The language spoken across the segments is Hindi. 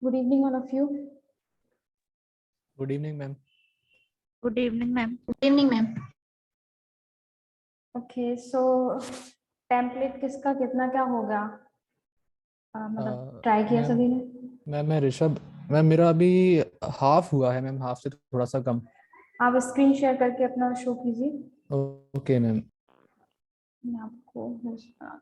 Good evening, all of you. Good evening, ma'am. Good evening, ma'am. Good evening, ma'am. Okay, so template किसका कितना क्या हो गया? मतलब ट्राई किया सभी ने? मैं ऋषभ मैम, मेरा अभी हाफ हुआ है मैम, हाफ से थोड़ा सा कम। आप स्क्रीन शेयर करके अपना शो कीजिए। Okay ma'am. मैं आपको होस्ट बना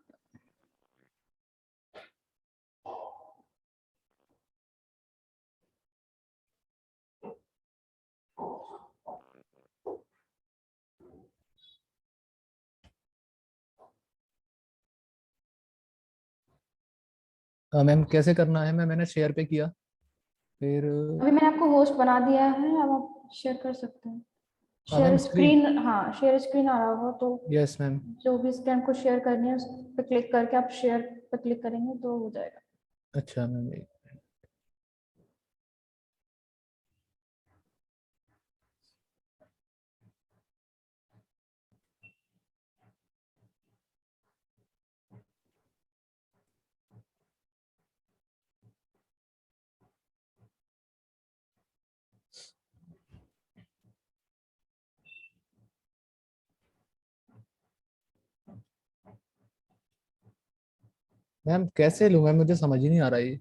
मैम कैसे करना है? मैंने शेयर पे किया, फिर अभी मैंने आपको होस्ट बना दिया है, अब आप शेयर कर सकते हैं। शेयर मैम स्क्रीन, हाँ शेयर स्क्रीन आ रहा होगा तो यस मैम। जो भी स्क्रीन को शेयर करनी है उस पर क्लिक करके आप शेयर पर क्लिक करेंगे तो हो जाएगा। अच्छा मैम। मैम कैसे लूँ मैम, मुझे समझ ही नहीं आ रहा ये।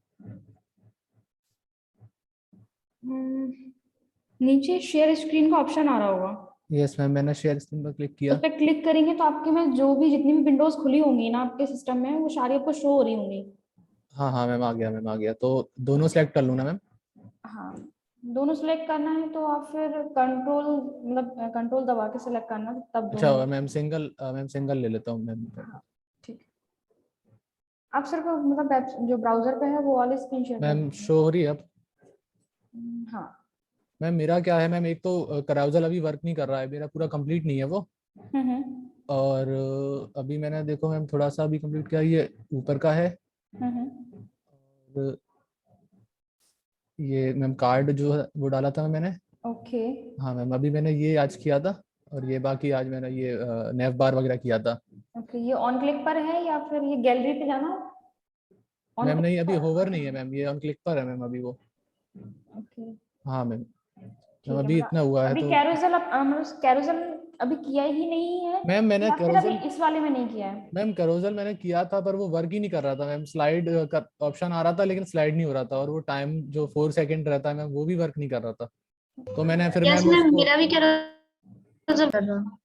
नीचे शेयर स्क्रीन का ऑप्शन आ रहा होगा, यस मैम, मैंने शेयर स्क्रीन पर क्लिक किया। उस पर क्लिक करेंगे तो आपके में जो भी जितनी भी विंडोज खुली होंगी ना आपके सिस्टम में, वो सारी आपको शो हो रही होंगी। हाँ हाँ मैम, आ गया मैम, आ गया। तो दोनों सेलेक्ट कर लूँ ना मैम? हाँ, दोनों सिलेक्ट करना है तो आप फिर कंट्रोल मतलब कंट्रोल दबा के सिलेक्ट करना, तब अच्छा दोनों। मैम सिंगल ले लेता हूँ मैम। हाँ, ठीक है। आप सिर्फ मतलब जो ब्राउजर पे है वो वाली स्क्रीन शेयर कर मैम दीजिए। शो हो रही है अब? हाँ। मैम मेरा क्या है मैम, एक तो कराउजल अभी वर्क नहीं कर रहा है, मेरा पूरा कंप्लीट नहीं है वो। हम्म और अभी मैंने देखो मैम थोड़ा सा अभी कंप्लीट किया, ये ऊपर का है। हम्म और ये मैम कार्ड जो है वो डाला था मैंने। ओके हाँ मैम, अभी मैंने ये आज किया था, और ये बाकी आज मैंने ये नेव बार वगैरह किया था। ओके, ये ऑन क्लिक पर है या फिर ये गैलरी पे जाना? ऑन मैम नहीं, क्लिक अभी पर। होवर नहीं है मैम, ये ऑन क्लिक पर है मैम अभी वो। ओके हाँ मैम। मैम ठीक है, अभी इतना हुआ है अभी तो। कैरोसेल मतलब कैरोसेल अभी किया ही नहीं है मैम मैंने या फिर अभी कैरोसेल, इस वाले में नहीं किया है? मैम कैरोसेल मैंने किया था पर वो वर्क ही नहीं कर रहा था मैम। स्लाइड का ऑप्शन आ रहा था लेकिन स्लाइड नहीं हो रहा था, और वो टाइम जो 4 सेकंड रहता है मैम वो भी वर्क नहीं कर रहा था। तो मैंने फिर यस मैम मैम, उसको, मेरा भी कैरोसेल कर रहा।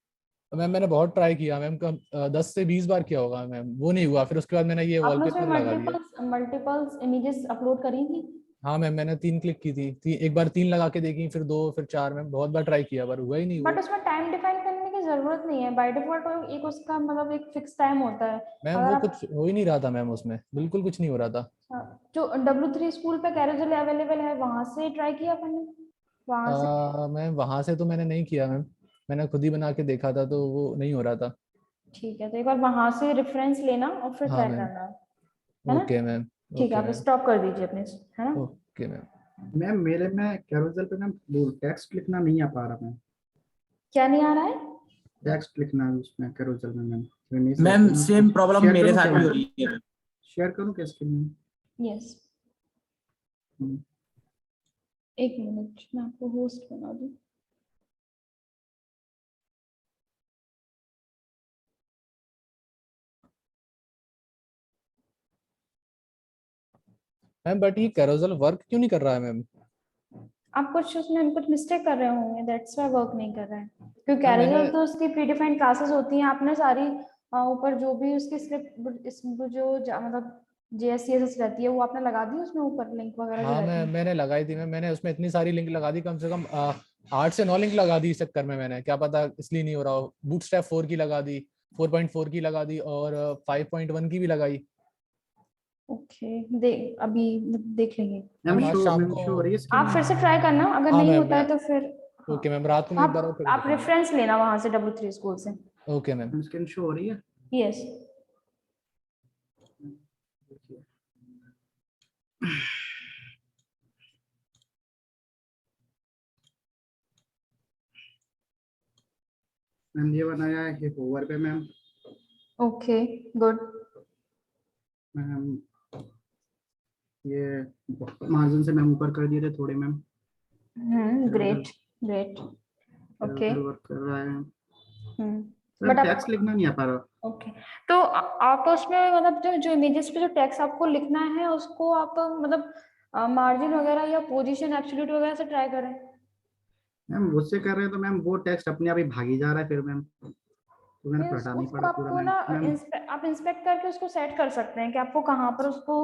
मैम मैंने बहुत ट्राई किया मैम, कम 10 से 20 बार किया होगा मैम, वो नहीं हुआ। फिर उसके बाद मैंने ये आपने उसमें वॉलपेपर लगा दिया। मल्टीपल्स इमेजेस अपलोड करी थी? हाँ मैम, मैंने 3 क्लिक की थी, एक बार 3 लगा के देखी, फिर 2, फिर 4। मैम बहुत बार ट्राई किया पर हुआ ही नहीं बट वो। उसमें टाइम डिफाइन करने की जरूरत नहीं है, बाय डिफॉल्ट एक उसका मतलब एक फिक्स टाइम होता है। मैम अगर वो आप कुछ हो ही नहीं रहा था मैम, उसमें बिल्कुल कुछ नहीं हो रहा था। जो W3 स्कूल पे कैरोसेल अवेलेबल है वहां से ट्राई किया अपन ने, वहां से? मैम वहां से तो मैंने नहीं किया मैम, मैंने खुद ही बना के देखा था तो वो नहीं हो रहा था। ठीक है, तो एक बार वहां से रेफरेंस लेना और फिर हाँ ट्राई मैम। करना, है ना? Okay ma'am. ठीक है, ओके आप मैम। स्टॉप कर दीजिए अपने, है ना? Okay ma'am. मैम मेरे में कैरोसेल पे मैम वो टेक्स्ट लिखना नहीं आ पा रहा मैम। क्या नहीं आ रहा है? टेक्स्ट लिखना है उसमें कैरोसेल में ma'am. Ma'am same problem share मेरे करूँ साथ क्या भी हो मैम? रही है। शेयर करूँ क्या स्क्रीन में? यस, एक मिनट मैं आपको होस्ट बना दूं। मैम बट ये कैरोसेल वर्क क्यों नहीं कर रहा है मैम? आप कुछ मिस्टेक कर रहे होंगे, दैट्स व्हाई वर्क नहीं कर रहा है। क्योंकि मैम मैंने, कैरोसेल तो उसकी प्रीडिफाइंड क्लासेस होती हैं, आपने सारी ऊपर जो भी उसकी स्क्रिप्ट मतलब JSCSS रहती है वो आपने लगा दी उसमें ऊपर लिंक वगैरह जो हाँ रहती है? मैंने लगाई थी मैम, मैंने उसमें इतनी सारी लिंक लगा दी, कम से कम 8 से 9 लिंक लगा दी इस चक्कर में मैंने, क्या पता इसलिए नहीं हो रहा हो। बूटस्ट्रैप 4 की लगा दी, 4.4 की लगा दी, और 5.1 की भी लगाई। ओके, अभी देख लेंगे। मैम आज शाम मैम को। शो हो रही है स्क्रीन आप फिर में? से ट्राई करना, अगर हाँ नहीं मैम होता मैं, है तो फिर ओके हाँ, मैम रात को मैं एक बार और आप करके देखूंगा। रेफरेंस लेना वहां से W3 स्कूल से। Okay ma'am. स्क्रीन शो हो रही है? यस, मैम ये बनाया है कि होवर पे मैम। Okay good. मैम ये मार्जिन से मैम ऊपर कर दिए थे थोड़े ma'am. Great great. Okay, carousel work कर रहा है। बट आप, टेक्स्ट लिखना नहीं आ पा रहा। ओके, तो आप उसमें मतलब जो इमेजेस पे जो टेक्स्ट आपको लिखना है उसको आप मतलब मार्जिन वगैरह या पोजीशन एब्सोल्यूट वगैरह से ट्राई करें। मैम मुझसे कर रहे हैं तो मैम वो टेक्स्ट अपने आप ही भागी जा रहा है फिर मैम, तो मैंने नहीं, हटाना ही उसको पड़ा पूरा आपको मैम। ना मैम आप इंस्पेक्ट करके उसको सेट कर सकते हैं कि आपको कहाँ पर उसको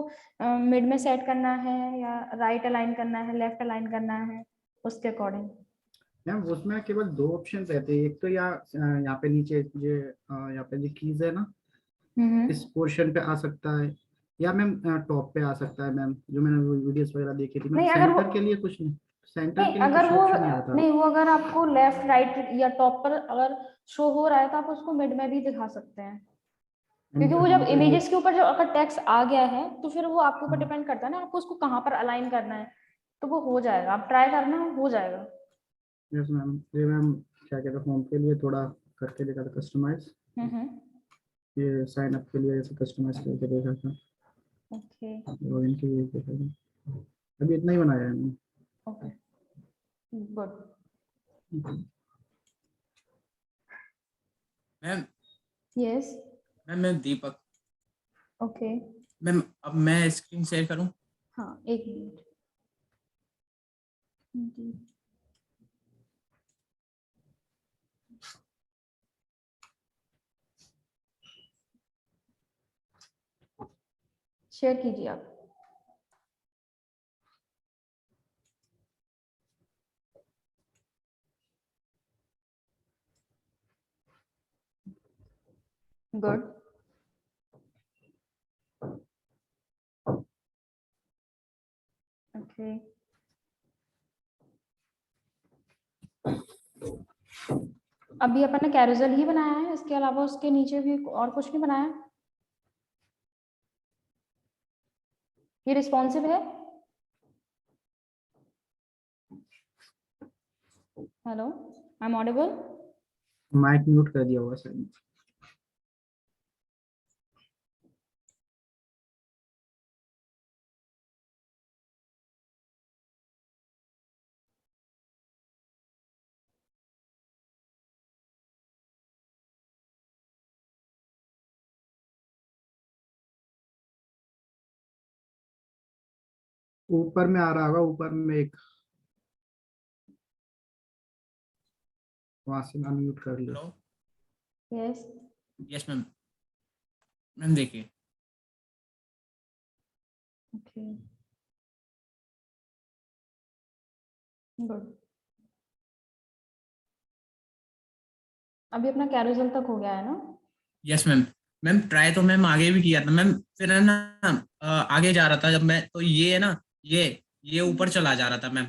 मिड में सेट करना है या राइट अलाइन करना है, लेफ्ट अलाइन करना है, उसके अकॉर्डिंग। मैम उसमें केवल 2 ऑप्शन रहते हैं, एक तो यहाँ पे नीचे यहाँ पे जो कीज है ना, इस पोर्शन पे आ सकता है, या मैम टॉप पे आ सकता है मैम, जो मैंने वीडियोस वगैरह देखी थी मैम। नहीं अगर वो सेंटर के लिए कुछ नहीं, सेंटर नहीं के लिए अगर कुछ वो ऑप्शन नहीं आता। नहीं वो अगर आपको लेफ्ट राइट या टॉप पर अगर शो हो रहा है तो आप उसको मिड में भी दिखा सकते हैं, क्योंकि वो जब हाँ तो ये इमेजेस के ऊपर जो अगर टेक्स्ट आ गया है तो फिर वो आपके ऊपर डिपेंड करता है ना, आपको उसको कहाँ पर अलाइन करना है, तो वो हो जाएगा, आप ट्राई करना, हो जाएगा। यस मैम, ये मैम क्या कहते हैं होम के लिए थोड़ा करके देखा था कस्टमाइज, हम्म, ये साइन अप के लिए ऐसे कस्टमाइज करके देखा था, ओके लॉगिन के लिए देखा था। अभी इतना ही बनाया है ma'am. Okay good. Ma'am yes, ma'am मैं दीपक। ओके, मैम अब मैं स्क्रीन शेयर करूं? हाँ एक मिनट जी। शेयर कीजिए आप। गुड, ओके, अभी अपन ने कैरोसेल ही बनाया है, इसके अलावा उसके नीचे भी और कुछ नहीं बनाया, ये रिस्पॉन्सिव है? Hello, I am audible? Mic mute कर दिया हुआ सर। ऊपर में आ रहा होगा, ऊपर में एक, वहां से अनम्यूट कर लो। Hello yes, yes ma'am. Ma'am देखिए ओके, गुड। अभी अपना कैरोसेल तक हो गया है ना? Yes ma'am. मैम ट्राई तो मैम आगे भी किया था मैम, फिर है ना आगे जा रहा था जब मैं, तो ये है ना, ये ऊपर चला जा रहा था मैम।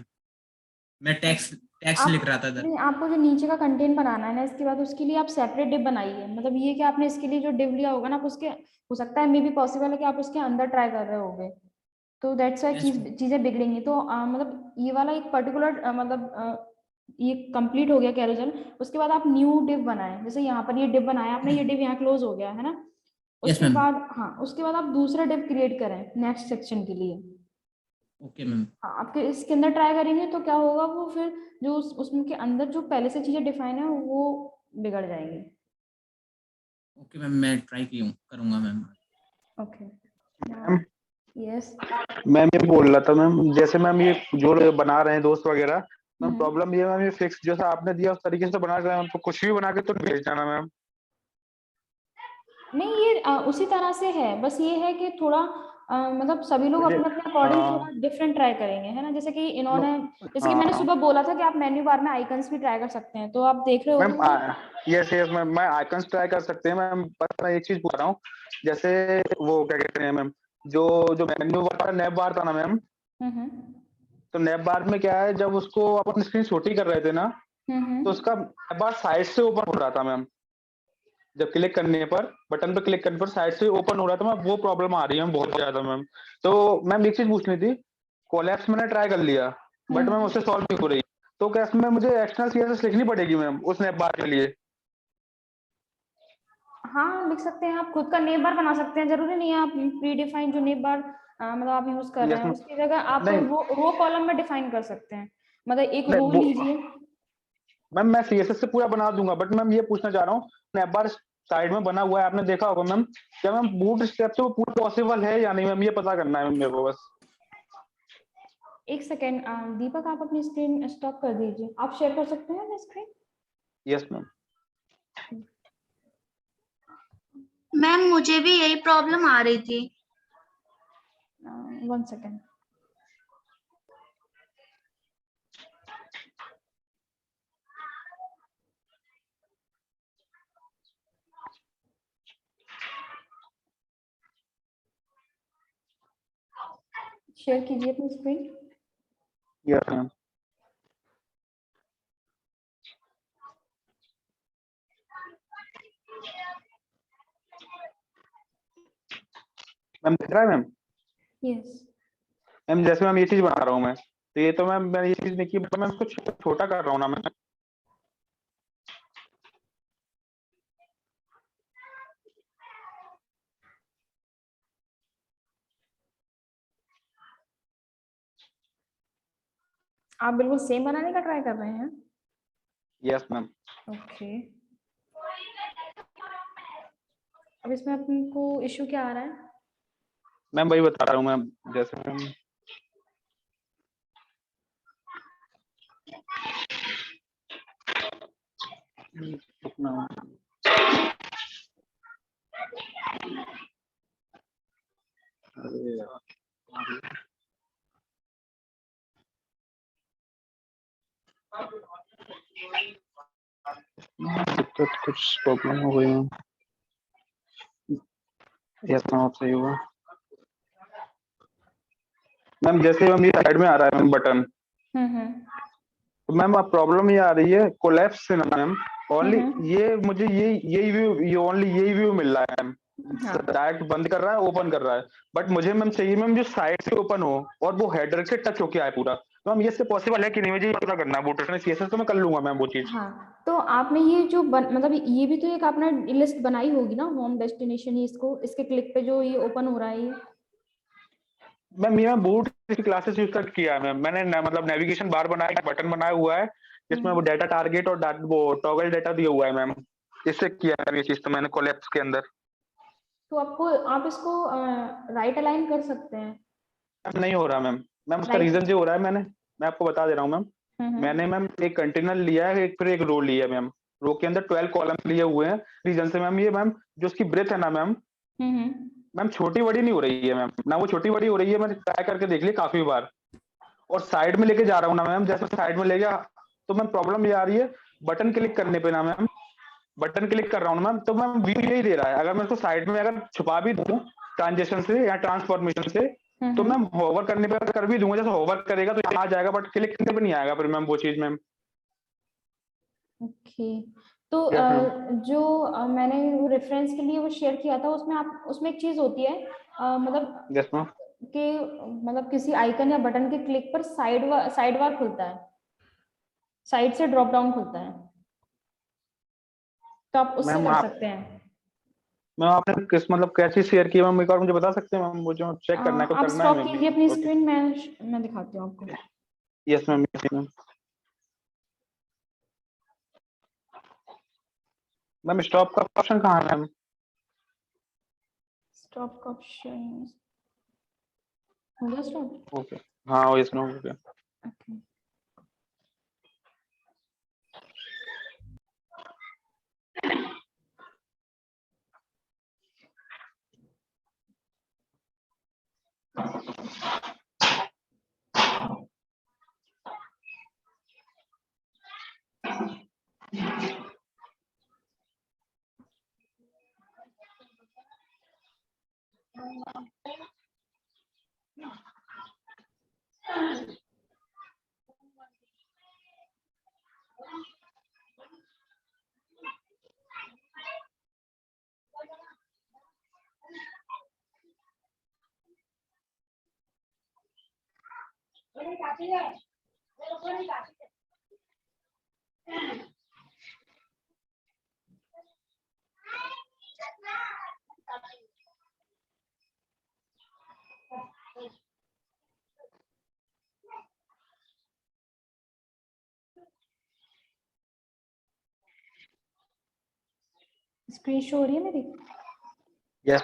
मैं टेक्स्ट टेक्स्ट लिख रहा था इधर। नहीं, आपको जो नीचे का कंटेंट बनाना है ना, इसके बाद उसके लिए आप सेपरेट डिव बनाइए। मतलब ये कि आपने इसके लिए जो डिव लिया होगा ना, आप उसके, हो सकता है मे बी पॉसिबल है कि आप उसके अंदर ट्राई कर रहे होगे, तो दैट्स वाई Yes, चीजें बिगड़ेंगी। तो मतलब ये वाला एक पर्टिकुलर ये कंप्लीट हो गया कैरोसेल, उसके बाद आप न्यू डिव बनाएं। जैसे यहाँ पर ये डिव बनाया आपने, ये डिव यहाँ क्लोज हो गया है ना, यस उसके मैम। बाद हाँ, उसके बाद आप दूसरा डिव क्रिएट करें नेक्स्ट सेक्शन के लिए। Okay ma'am. हाँ, आपके इसके अंदर ट्राई करेंगे तो क्या होगा, वो फिर जो उसमें के अंदर जो पहले से चीजें डिफाइन है वो बिगड़ जाएंगी। ओके मैम, मैं ट्राई करूंगा ma'am. Okay, ma'am yes. Ma'am ये बोल रहा था मैम, जैसे मैम ये जो लोग बना रहे हैं दोस्त वगैरह, मैम प्रॉब्लम ये मैम, ये फिक्स जैसा आपने दिया उस तरीके से बना रहे हैं, तो कुछ भी बना के तो भेज जाना मैम। नहीं, ये उसी तरह से है, बस ये है कि थोड़ा मतलब सभी लोग मुझे अपने अपने अकॉर्डिंग हाँ थोड़ा डिफरेंट ट्राई करेंगे, है ना। जैसे कि नो इन्होंने, जैसे कि मैंने हाँ सुबह बोला था कि आप मेन्यू बार में आइकन्स भी ट्राई कर सकते हैं, तो आप देख रहे मैम, होंगे। यस यस मैम, मैं आइकन्स ट्राई कर सकते हैं मैम, बस मैं एक चीज पूछ रहा हूँ, जैसे वो क्या कहते हैं मैम, जो जो मेन्यू वाला नैप बार था ना मैम, हम्म तो नैप बार में क्या है, जब उसको अपन स्क्रीन छोटी कर रहे थे ना, तो हम्म उसका नैप बार साइड से ओपन हो रहा था मैम, जब क्लिक करने पर, बटन पर क्लिक करने पर साइड से ओपन हो रहा था मैम, वो प्रॉब्लम आ रही है मैम बहुत ज्यादा मैम। तो मैम एक चीज पूछनी थी, कोलैप्स मैंने ट्राई कर लिया, बट मैम उससे सॉल्व नहीं हो रही, तो क्या इसमें मुझे एक्सटर्नल सीएसएस लिखनी पड़ेगी मैम उस नैप बार के लिए? हाँ, लिख सकते हैं। आप खुद का नेम बार बना सकते हैं, जरूरी नहीं है आप प्री डिफाइन जो नेम बार मतलब आप यूज कर रहे यस हैं उसकी जगह आप नहीं रो कॉलम में डिफाइन कर सकते हैं। मतलब एक नहीं रो वो लीजिए। मैम मैं सीएसएस से पूरा बना दूंगा, बट मैम ये पूछना चाह रहा हूँ, स्नैप बार साइड में बना हुआ है, आपने देखा होगा मैम, क्या मैम बूट स्टेप से वो पूरा पॉसिबल है या नहीं मैम, ये पता करना है मैम मेरे को बस। एक सेकेंड दीपक, आप अपनी स्क्रीन स्टॉप कर दीजिए। आप शेयर कर सकते हैं अपनी स्क्रीन? Yes ma'am. मैम मुझे भी यही प्रॉब्लम आ रही थी। 1 सेकेंड। शेयर कीजिए अपनी स्क्रीन। Yes ma'am. मैम दिख रहा है मैम? यस, मैम जैसे मैम ये चीज बना रहा हूँ मैं, तो ये तो मैम मैं ये चीज नहीं की, बट मैं इसको छोटा कर रहा हूँ ना मैम। आप बिल्कुल सेम बनाने का ट्राई कर रहे हैं? Yes ma'am. ओके, अब इसमें आपको इशू क्या आ रहा है? मैम वही बता रहा हूँ मैम, जैसे मैम अपना अरे यार, दिक्कत कुछ प्रॉब्लम हो गई मैम। यस मैम, आप सही हुआ मैम, जैसे मैम ये साइड में आ रहा है मैम बटन, तो मैम अब प्रॉब्लम ये आ रही है कोलैप्स से ना मैम, ओनली ये मुझे यही व्यू, ये ओनली यही व्यू मिल रहा है मैम, हाँ। डायरेक्ट बंद कर रहा है, ओपन कर रहा है, बट मुझे मैम चाहिए मैम जो साइड से ओपन हो और वो हेडर से टच होके आए पूरा। तो मैम ये से पॉसिबल है कि नहीं, मुझे ये पता करना है। बूटस्ट्रैप में CSS तो मैं कर लूंगा मैम वो चीज। हाँ, तो आपने ये जो मतलब ये भी तो एक आपने लिस्ट बनाई होगी ना, होम डेस्टिनेशन, इसको इसके क्लिक पे जो ये ओपन हो रहा है ये। मैम ये मैं बूट की क्लासेस यूज कर किया है मैम। मैंने मतलब नेविगेशन बार बनाया, बटन बनाया हुआ है जिसमें वो डाटा टारगेट और वो टॉगल डाटा दिया हुआ है मैम। इससे किया है ये चीज तो मैंने कोलैप्स के अंदर। तो आप इसको राइट अलाइन कर सकते हैं। नहीं हो रहा मैम। मैम उसका Right. रीजन जो हो रहा है, मैं आपको बता दे रहा हूँ मैम। मैंने मैम एक कंटेनर लिया है, फिर एक रो लिया है मैम। रो के अंदर 12 कॉलम लिए हुए हैं। रीजन से मैम ये मैम जो उसकी ब्रेथ है ना मैम, मैम छोटी बड़ी नहीं हो रही है मैम, ना वो छोटी बड़ी हो रही है। मैंने ट्राई करके देख ली काफी बार, और साइड में लेके जा रहा हूँ ना मैम, जैसे साइड में ले गया तो मैम प्रॉब्लम ये आ रही है, बटन क्लिक करने पे ना मैम, बटन क्लिक कर रहा हूँ मैम तो मैम व्यू यही दे रहा है। अगर मैं उसको साइड में अगर छुपा भी दूं ट्रांजेक्शन से या ट्रांसफॉर्मेशन से, तो मैम होवर करने पे कर भी दूंगा, जैसे होवर करेगा तो यहाँ आ जाएगा, बट क्लिक करने पे नहीं आएगा फिर मैम वो चीज मैम। ओके, तो जो मैंने वो रेफरेंस के लिए वो शेयर किया था, उसमें एक चीज होती है मतलब यस मैम। कि मतलब किसी आइकन या बटन के क्लिक पर साइड बार खुलता है, साइड से ड्रॉप डाउन खुलता है, तो आप उससे मैम कर सकते हैं। मैम आपने किस मतलब कैसी शेयर की मैम, एक बार मुझे बता सकते हैं मैम? वो जो चेक करना है तो आप करना है स्टॉप मैम। कीजिए अपनी स्क्रीन, मैं दिखाती हूँ आपको। Yes ma'am, yes ma'am. Ma'am stop का ऑप्शन कहाँ है मैम? स्टॉप का ऑप्शन हो गया स्टॉप। ओके, हाँ yes ma'am, okay. Okay, screen show हो रही है मेरी? यस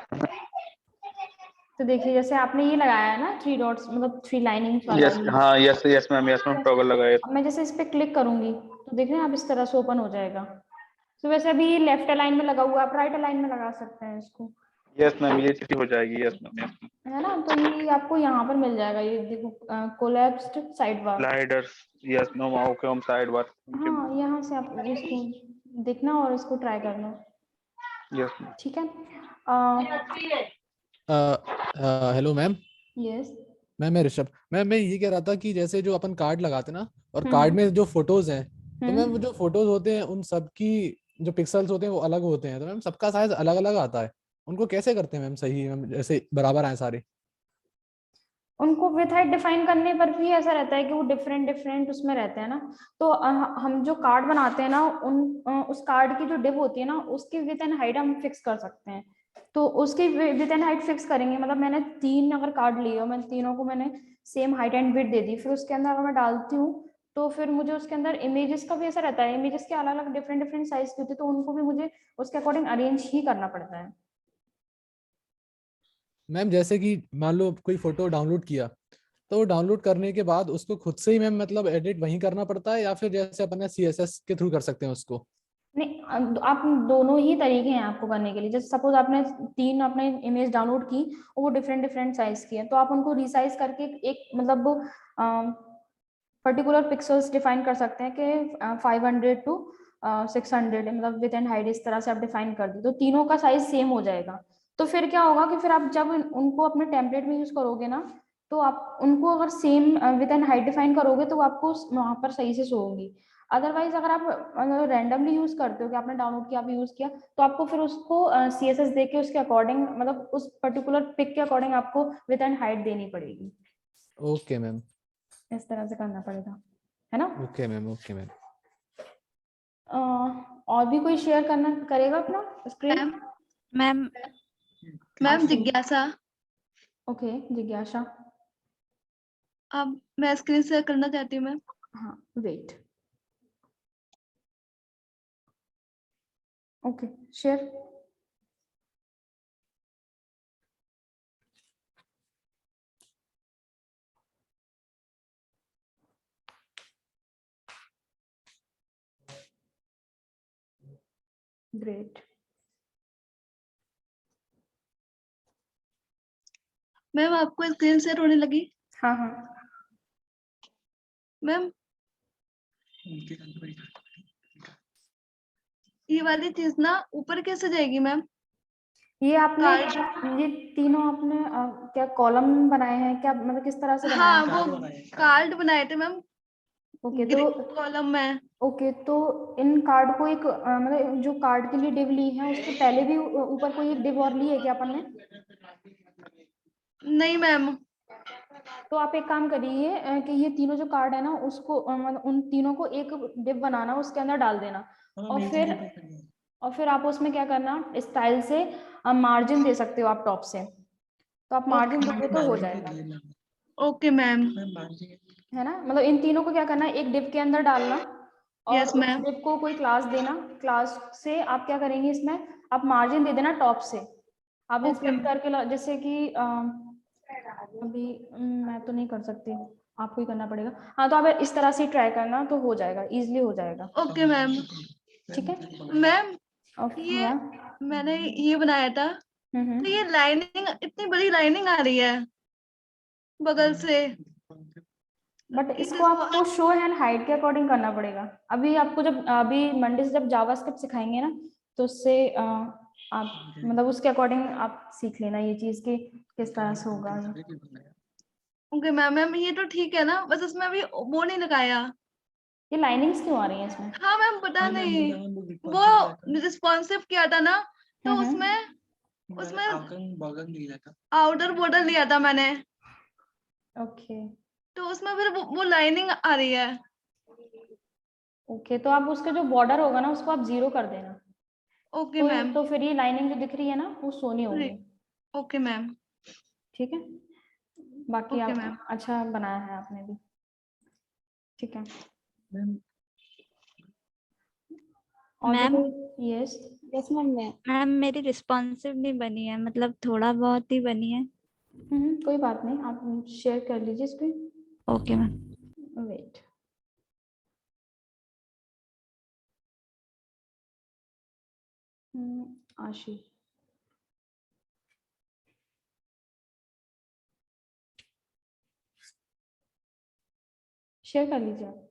तो देखिए, जैसे आपने ये लगाया है ना 3 डॉट्स, मतलब 3 लाइनिंग वाला यस, ये। हाँ yes yes ma'am, yes ma'am, toggle लगाया। अब मैं जैसे इस पे क्लिक करूंगी तो देख रहे हैं आप, इस तरह से ओपन हो जाएगा। तो वैसे अभी ये लेफ्ट अलाइन में लगा हुआ है, आप राइट अलाइन में लगा सकते हैं इसको, यस मैम, ये चीज हो जाएगी। Yes ma'am, yes. है ना? तो ये आपको यहाँ पर मिल जाएगा, ये देखो collapsed side bar. Sliders, yes ma'am, okay हम साइड बार। हाँ, यहाँ से आप इसको देखना और इसको ट्राई करना, यस मैम। ठीक है? Hello ma'am. यस। मैं ऋषभ। मैं ये कह रहा था कि जैसे जो अपन कार्ड लगाते ना, और कार्ड में जो फोटोज हैं, तो मैम वो जो फोटोज होते हैं उन सब की जो पिक्सल्स होते हैं वो अलग होते हैं, तो मैम सबका साइज अलग अलग आता है, उनको कैसे करते हैं मैम सही, मैम जैसे बराबर आए सारे? उनको विथ हाइट डिफाइन करने पर भी ऐसा रहता है कि वो डिफरेंट उसमें रहते हैं ना। तो हम जो कार्ड बनाते हैं ना, उस कार्ड की जो डिप होती है ना, उसकी विथ एंड हाइट हम फिक्स कर सकते हैं। तो उसकी विथ एंड हाइट फिक्स करेंगे, मतलब मैंने 3 अगर कार्ड लिए हो, मैं तीनों को मैंने सेम हाइट एंड विड्थ दे दी, फिर उसके अंदर अगर मैं डालती हूँ तो फिर मुझे उसके अंदर इमेजेस का भी ऐसा रहता है, इमेजेस के अलग अलग डिफरेंट साइज की होती है, तो उनको भी मुझे उसके अकॉर्डिंग अरेंज ही करना पड़ता है। मैम जैसे कि मान लो कोई फोटो डाउनलोड किया, तो डाउनलोड करने के बाद उसको खुद से ही मैम मतलब एडिट वहीं करना पड़ता है, या फिर जैसे अपन CSS के थ्रू कर सकते हैं उसको? नहीं, आप दोनों ही तरीके हैं आपको करने के लिए। जैसे सपोज आपने 3 अपने इमेज डाउनलोड की और वो डिफरेंट साइज की है, तो आप उनको रिसाइज करके एक मतलब पर्टिकुलर पिक्सल्स डिफाइन कर सकते हैं कि 500 to 600, मतलब विथ एंड हाइट, इस तरह से आप डिफाइन कर दी तो तीनों का साइज सेम हो जाएगा। तो फिर क्या होगा कि फिर आप जब उनको अपने टेम्पलेट में यूज करोगे ना, तो आप उनको अगर same with and height define करोगे तो आपको वहां पर सही से शो होगी। अदरवाइज अगर आप रैंडमली यूज करते हो कि आपने डाउनलोड किया, आप यूज किया, तो आपको फिर उसको CSS दे के उसके अकॉर्डिंग, मतलब उस पर्टिकुलर पिक के अकॉर्डिंग आपको विथ एंड हाइट देनी पड़ेगी। ओके मैम, इस तरह से करना पड़ेगा, है ना? Okay ma'am, okay ma'am. और भी कोई शेयर करना करेगा अपना स्क्रीन? मैम मैम जिज्ञासा, ओके, जिज्ञासा। अब मैं स्क्रीन शेयर करना चाहती हूँ मैम। हाँ, wait. Okay, share. Great. Ma'am आपको स्क्रीन शेयर होने लगी? हाँ हाँ, मैम ये वाली चीज ना ऊपर कैसे जाएगी मैम? ये आपने कार्ड। ये तीनों आपने क्या कॉलम बनाए हैं क्या, मतलब किस तरह से बनाया हाँ है? वो कार्ड बनाए थे मैम, ओके, तो कॉलम में। ओके, तो इन कार्ड को एक मतलब जो कार्ड के लिए डिव ली है, उसके पहले भी ऊपर कोई एक डिव और ली है क्या अपन ने? नहीं मैम। तो आप एक काम करिए कि ये तीनों जो कार्ड है ना, उसको मतलब उन तीनों को एक डिव बनाना, उसके अंदर डाल देना, और फिर आप उसमें क्या करना, स्टाइल से मार्जिन दे सकते हो आप टॉप से, तो आप मार्जिन दोगे तो हो जाएगा। Okay ma'am. है ना? मतलब इन तीनों को क्या करना है, एक डिव के अंदर डालना, और यस उस मैम। डिव को कोई क्लास देना, क्लास से आप क्या करेंगे, इसमें आप मार्जिन दे देना टॉप से। आप Okay. इंस्पेक्ट करके जैसे कि अभी मैं तो नहीं कर सकती, आपको ही करना पड़ेगा। हाँ, तो आप इस तरह से ट्राई करना, तो हो जाएगा, इजीली हो जाएगा। Okay ma'am. ठीक है मैम ओके। ये या मैंने ये बनाया था, तो ये लाइनिंग, इतनी बड़ी लाइनिंग आ रही है बगल से। बट इसको आपको शो एंड हाइड के अकॉर्डिंग करना पड़ेगा। अभी आपको जब अभी मंडे से जब जावास्क्रिप्ट सिखाएंगे ना, तो उससे आप मतलब उसके अकॉर्डिंग आप सीख लेना ये चीज कि किस तरह से होगा ये। Okay ma'am. मैम ये तो ठीक है ना, बस इसमें अभी वो नहीं लगाया। ये लाइनिंग्स क्यों आ रही हैं इसमें? हाँ मैम पता नहीं, वो रिस्पॉन्सिव किया था ना, तो उसमें आउटर बॉर्डर लिया था मैंने, ओके तो उसमें फिर वो लाइनिंग आ रही है। ओके, तो आप उसका जो बॉर्डर होगा ना, उसको आप 0 कर देना। Okay ma'am. तो फिर ये लाइनिंग जो दिख रही है ना, वो सोनी होगी। Okay ma'am. ठीक है, बाकी ओके आप मैम। अच्छा बनाया है आपने भी। ठीक है और भी मैम कोई? Yes yes ma'am. मैम मेरी रिस्पॉन्सिव नहीं बनी है, मतलब थोड़ा बहुत ही बनी है। कोई बात नहीं, आप शेयर कर लीजिए स्क्रीन। Okay ma'am. वेट। आशी, शेयर कर लीजिए आप।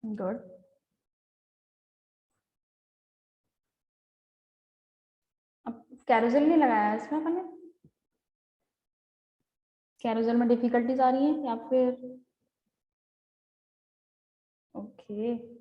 गुड। अब कैरोसेल नहीं लगाया है इसमें अपन ने? कैरोसेल में डिफिकल्टीज आ रही हैं या फिर? Okay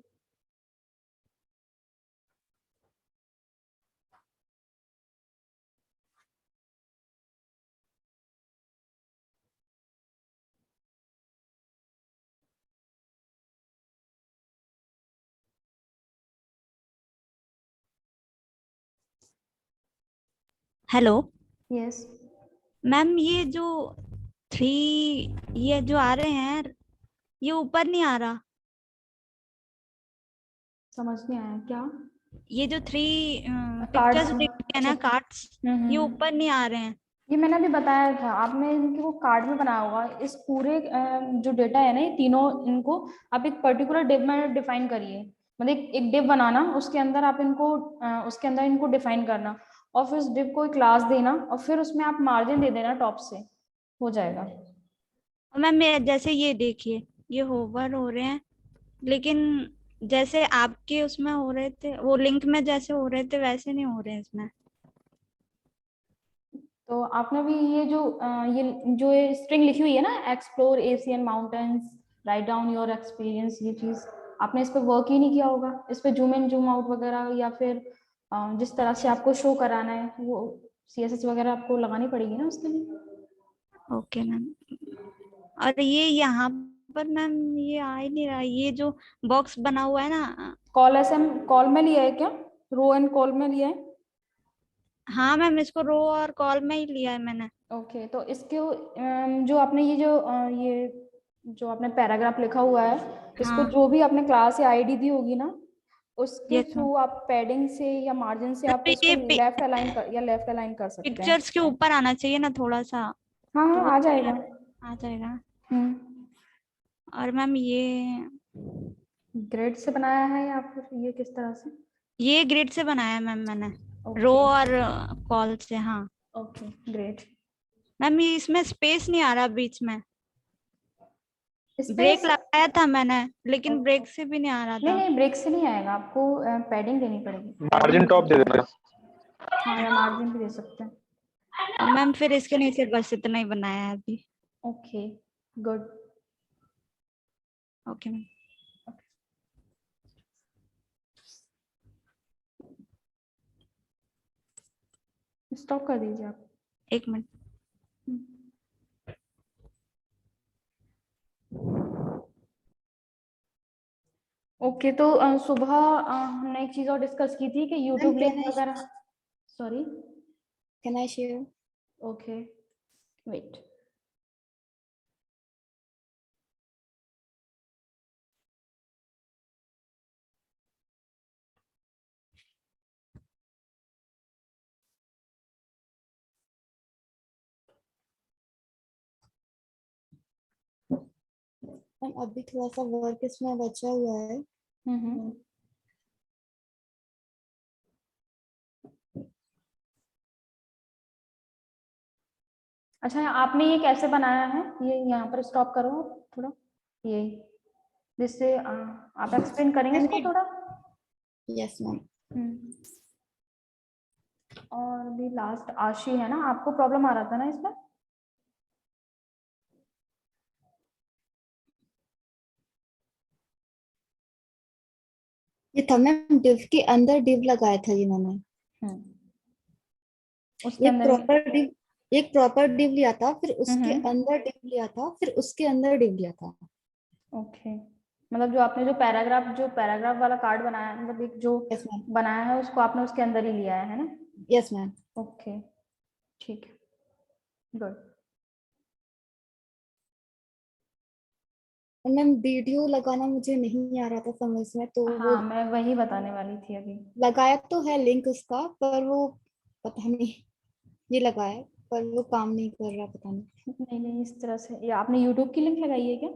hello yes. मैम, ये जो 3 ये जो आ रहे हैं, ये ऊपर नहीं आ रहा। समझ नहीं आया क्या? ये जो 3 कार्ड्स। पिक्चर्स है ना, कार्ड्स, ये ऊपर नहीं आ रहे हैं। ये मैंने अभी बताया था, आपने इनके वो कार्ड में बनाया होगा। इस पूरे जो डेटा है ना, ये तीनों, इनको आप एक पर्टिकुलर डिव में डिफाइन करिए। मतलब एक डिव बनाना, उसके अंदर आप इनको उसके अंदर इनको डिफाइन करना, और फिर उस div को एक क्लास देना और फिर उसमें आप मार्जिन दे देना टॉप से, हो जाएगा। और मैम जैसे ये देखिए, ये होवर हो रहे हैं, लेकिन जैसे आपके उसमें हो रहे थे, वो लिंक में जैसे हो रहे थे वैसे नहीं हो रहे हैं इसमें। तो आपने भी ये जो ये स्ट्रिंग लिखी हुई है ना, explore Asian mountains, write down your experience, ये चीज आपने इस पे वर्क ही नहीं किया होगा। इस पे जूम इन जूम आउट वगैरह या फिर जिस तरह से आपको शो कराना है वो CSS वगैरह आपको लगानी पड़ेगी ना उसके लिए। Okay ma'am. और ये यहाँ पर मैम ये आ ही नहीं रहा, ये जो बॉक्स बना हुआ है ना, कॉल में लिया है क्या, रो एंड कॉल में लिया है? हाँ मैम, इसको रो और कॉल में ही लिया है मैंने। ओके, तो इसके जो आपने ये जो आपने पैराग्राफ लिखा हुआ है, इसको हाँ। जो भी आपने क्लास या आईडी दी होगी ना, उसके यस मैम। थ्रू आप पैडिंग से या मार्जिन से आप तो इसको ये लेफ्ट अलाइन कर सकते हैं। पिक्चर्स के ऊपर आना चाहिए ना थोड़ा सा। हाँ तो हाँ, वो आ जाएगा। आ जाएगा। हम्म, और मैम ये ग्रिड से बनाया है या फिर ये किस तरह से? ये ग्रिड से बनाया है मैम मैंने, ओके रो और कॉल से। हाँ ओके, ग्रेट। मैम, ये इसमें स्पेस नहीं आ रहा बीच में। स्पेस ब्रेक लगाया था मैंने, लेकिन Okay. ब्रेक से भी नहीं आ रहा नहीं था। नहीं, ब्रेक से नहीं आएगा, आपको पैडिंग देनी पड़ेगी। मार्जिन टॉप दे देना। हाँ, या मार्जिन भी दे सकते हैं। और मैम फिर इसके नीचे बस इतना ही बनाया है अभी। Okay, good. Okay ma'am. Stop कर दीजिए आप। एक मिनट। ओके, तो सुबह हमने एक चीज और डिस्कस की थी कि यूट्यूब लिंक वगैरह। Sorry, Can I share? Okay, wait. Ma'am अभी थोड़ा सा वर्क इसमें बचा हुआ है। अच्छा, आपने ये कैसे बनाया है? ये यहाँ पर स्टॉप करो थोड़ा, ये जिससे आप एक्सप्लेन करेंगे इसको थोड़ा। Yes ma'am. और भी लास्ट आशी है ना, आपको प्रॉब्लम आ रहा था ना इसमें? ये था मैम, डिव के अंदर डिव लगाया था ये मैंने। उसके अंदर एक प्रॉपर डिव लिया था, फिर उसके अंदर डिव लिया था, फिर उसके अंदर डिव लिया था। ओके, मतलब जो आपने जो पैराग्राफ वाला कार्ड बनाया है, मतलब एक जो यस मैम। बनाया है उसको आपने उसके अंदर ही लिया है ना? Yes ma'am. ओके, ठीक है, गुड। मैम वीडियो लगाना मुझे नहीं आ रहा था समझ में, तो हाँ, मैं वही बताने वाली थी अभी। लगाया तो है लिंक उसका, पर वो पता नहीं, ये लगाया पर वो काम नहीं कर रहा, पता नहीं। नहीं नहीं, इस तरह से, या आपने यूट्यूब की लिंक लगाई है क्या?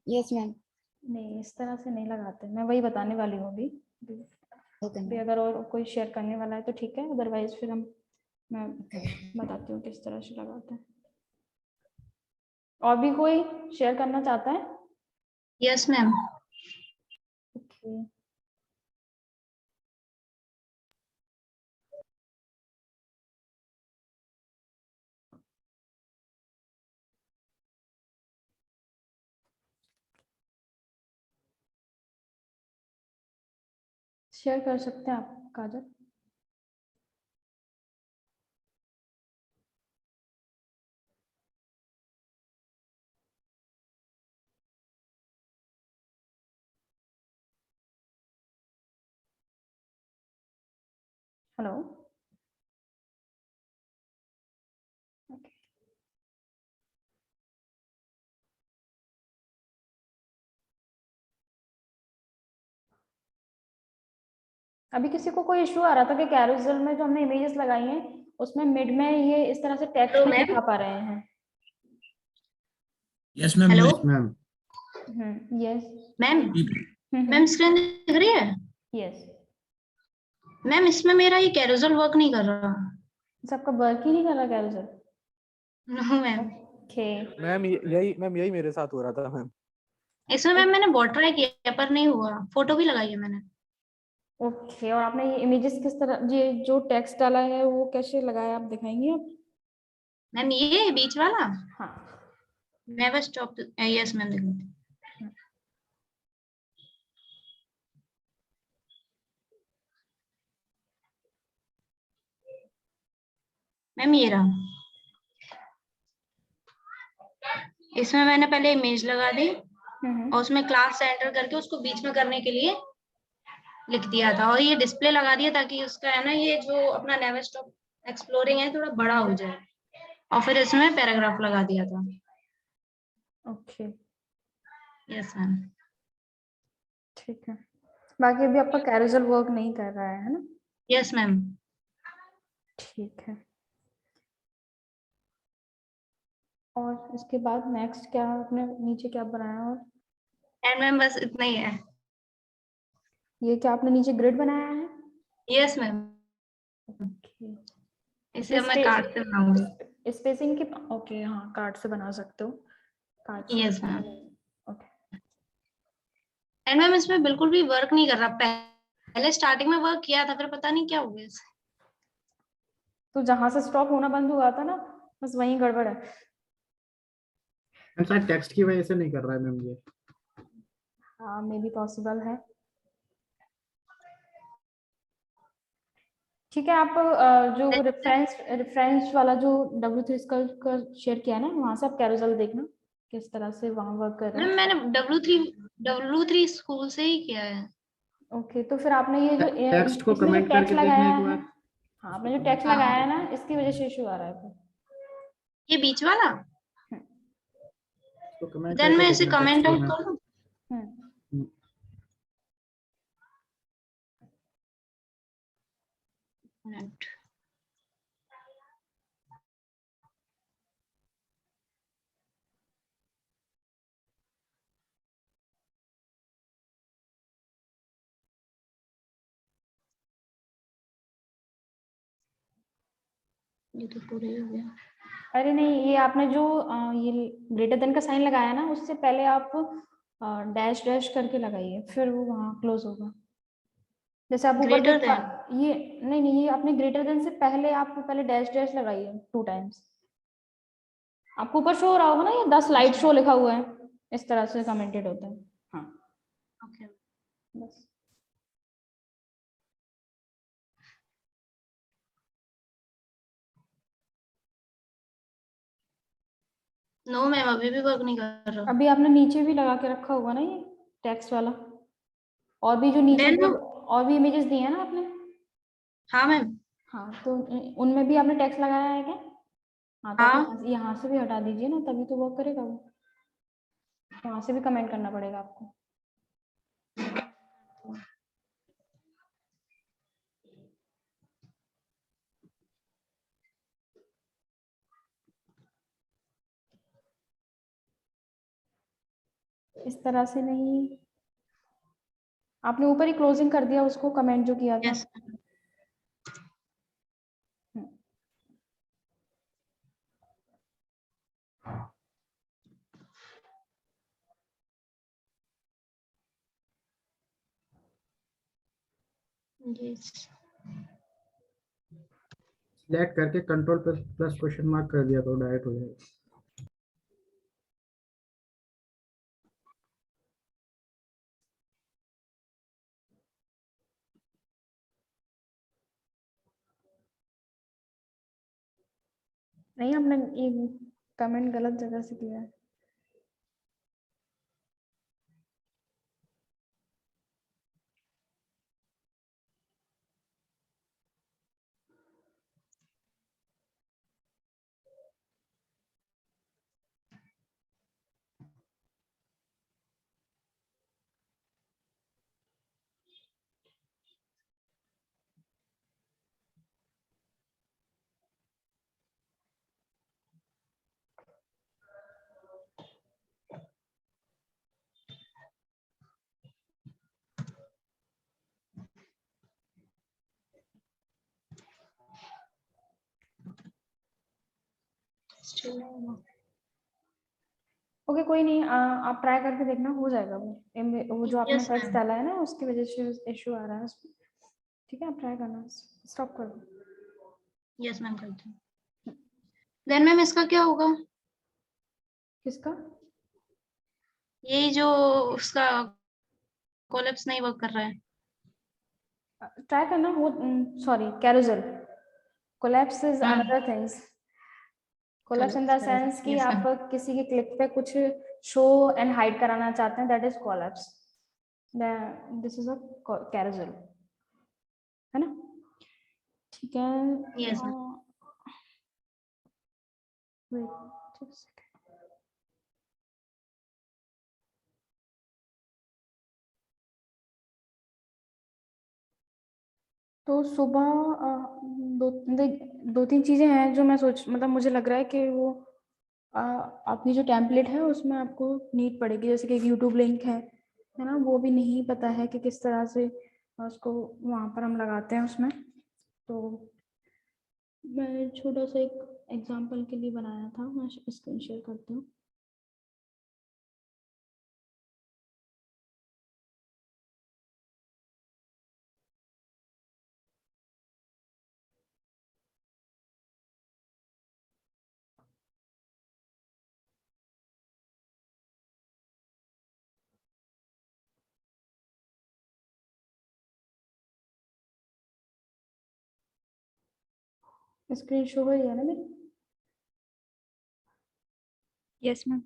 Yes ma'am. नहीं, इस तरह से नहीं लगाते, मैं वही बताने वाली हूँ अभी। ओके। अगर और कोई शेयर करने वाला है तो ठीक है, अदरवाइज फिर मैं बताती हूँ किस तरह से लगाते हैं। और भी कोई शेयर करना चाहता है? Yes ma'am. ओके, शेयर कर सकते हैं आप काजल। हेलो, अभी किसी को कोई इशू आ रहा था कि कैरोसेल में जो हमने इमेजेस लगाई हैं उसमें मिड में ये इस तरह से टेक्स्ट Hello, नहीं ma'am. दिखा पा रहे हैं? Yes ma'am. Hello ma'am yes ma'am. Ma'am screen दिख रही है? यस। मैम इसमें मेरा ये कैरोसेल वर्क नहीं कर रहा। सबका वर्क ही नहीं कर रहा carousel? No ma'am, okay. Ma'am यही मेरे साथ हो रहा था मैम। इसमें मैम मैंने बहुत ट्राई किया पर नहीं हुआ, फोटो भी लगाई है मैंने। ओके, और आपने ये इमेजेस किस तरह, ये जो टेक्स्ट डाला है वो कैसे लगाया, आप दिखाएंगे आप? मैम ये बीच वाला हाँ। नेवर स्टॉप, यस मैम देखो। मैम ये रहा, इसमें मैंने पहले इमेज लगा दी और उसमें क्लास एंटर करके उसको बीच में करने के लिए लिख दिया था, और ये डिस्प्ले लगा दिया ताकि उसका है ना ये जो अपना नेवर स्टॉप एक्सप्लोरिंग है थोड़ा बड़ा हो जाए, और फिर इसमें पैराग्राफ लगा दिया था। Okay, yes ma'am. ठीक है। बाकी अभी आपका कैरोसेल वर्क नहीं कर रहा है ना? Yes ma'am. ठीक है। और इसके बाद नेक्स्ट क्या आपने नीचे क्या बनाया? और एंड मैम बस इतना ही है। ये क्या आपने नीचे ग्रिड बनाया है? Yes ma'am, okay. इसे मैं कार्ड से बनाऊंगी। स्पेसिंग की, ओके, हाँ कार्ड से बना सकते हो। कार्ड से। Yes ma'am. Okay. And ma'am इसमें बिल्कुल भी वर्क नहीं कर रहा, पहले स्टार्टिंग में वर्क किया था फिर पता नहीं क्या हो गया इसे। तो जहां से स्टॉप होना बंद हुआ था ना, बस वहीं गड़बड़ है। मैम शायद टेक्स्ट की वजह से नहीं कर रहा है मैम ये। हाँ, मे बी पॉसिबल है। ठीक है, आप जो रेफरेंस वाला जो W3 का शेयर किया ना, वहां से आप कैरोसेल देखना किस तरह से वहां वर्क कर रहा मैम है। मैंने W3 स्कूल से ही किया है। ओके, तो फिर आपने ये जो टेक्स्ट को इसमें जो कमेंट टेक्स्ट करके लगाया देखना एक है, बार। हाँ आपने जो टेक्स्ट लगाया है ना, इसकी वजह से इशू आ रहा है फिर। ये बीच वाला, इसको कमेंट देन करके मैं इसे देखना कमेंट टेक्स्ट को आउट मैम। कर दूं। मिनट। ये तो पूरे हो गया। अरे नहीं, ये आपने जो ये ग्रेटर देन का साइन लगाया ना, उससे पहले आप डैश डैश करके लगाइए, फिर वो वहाँ क्लोज होगा। जैसे आप ऊपर ग्रेटर देख देन, ये नहीं, ये आपने ग्रेटर देन से पहले आप पहले डैश डैश लगाइए 2 टाइम्स। आपको ऊपर शो हो रहा होगा ना, ये 10 लाइट शो लिखा हुआ है, इस तरह से कमेंटेड होता है। हाँ ओके। बस। नो मैम अभी भी वर्क नहीं कर रहा। अभी आपने नीचे भी लगा के रखा होगा ना ये टेक्स्ट वाला, और भी जो नीचे Then जो और भी इमेजेस दिए हैं ना आपने। हाँ मैम। हाँ, तो उनमें भी आपने टेक्स्ट लगाया है क्या? हाँ, तो हाँ आप यहाँ से भी हटा दीजिए ना, तभी तो वर्क करेगा वो। वहां से भी कमेंट करना पड़ेगा आपको। इस तरह से नहीं, आपने ऊपर ही क्लोजिंग कर दिया उसको, कमेंट जो किया था। Yes yes. सिलेक्ट करके कंट्रोल प्लस क्वेश्चन मार्क कर दिया तो डायरेक्ट हो जाएगा। नहीं, आपने ये कमेंट गलत जगह से किया है। ओके कोई नहीं, आप ट्राई करके देखना, हो जाएगा वो जो आपने Yes, टेक्स्ट ma'am. डाला है ना उसकी वजह से इशू आ रहा है उसमें। ठीक है, आप ट्राई करना, स्टॉप कर दो। यस मैम, करती हूँ। देन मैम इसका क्या होगा? किसका? यही जो उसका कोलैप्स नहीं वर्क कर रहा है। ट्राई करना, वो सॉरी कैरोसेल, कोलैप्स इज हाँ। Another things. Collapse in the sense कि Yes, आप ma'am. किसी के क्लिक पे कुछ शो एंड हाइड कराना चाहते हैं, that is collapse. This is a carousel, है ना? ठीक है। Yes, ma'am. wait just a second. तो सुबह दो तीन चीजें हैं जो मैं मतलब मुझे लग रहा है कि वो अपनी जो टेम्पलेट है उसमें आपको नीड पड़ेगी, जैसे कि यूट्यूब लिंक है ना, वो भी नहीं पता है कि किस तरह से उसको वहाँ पर हम लगाते हैं उसमें। तो मैं छोटा सा एक एग्जांपल के लिए बनाया था, मैं स्क्रीन शेयर करती हूँ। स्क्रीन शो हो रही है ना मेरी? Yes ma'am.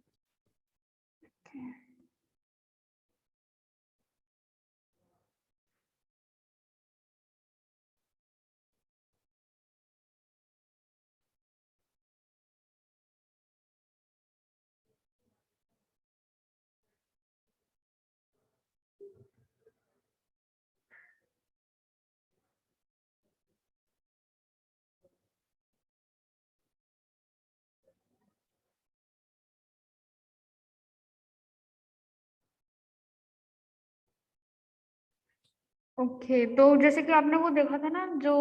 ओके तो जैसे कि आपने वो देखा था ना जो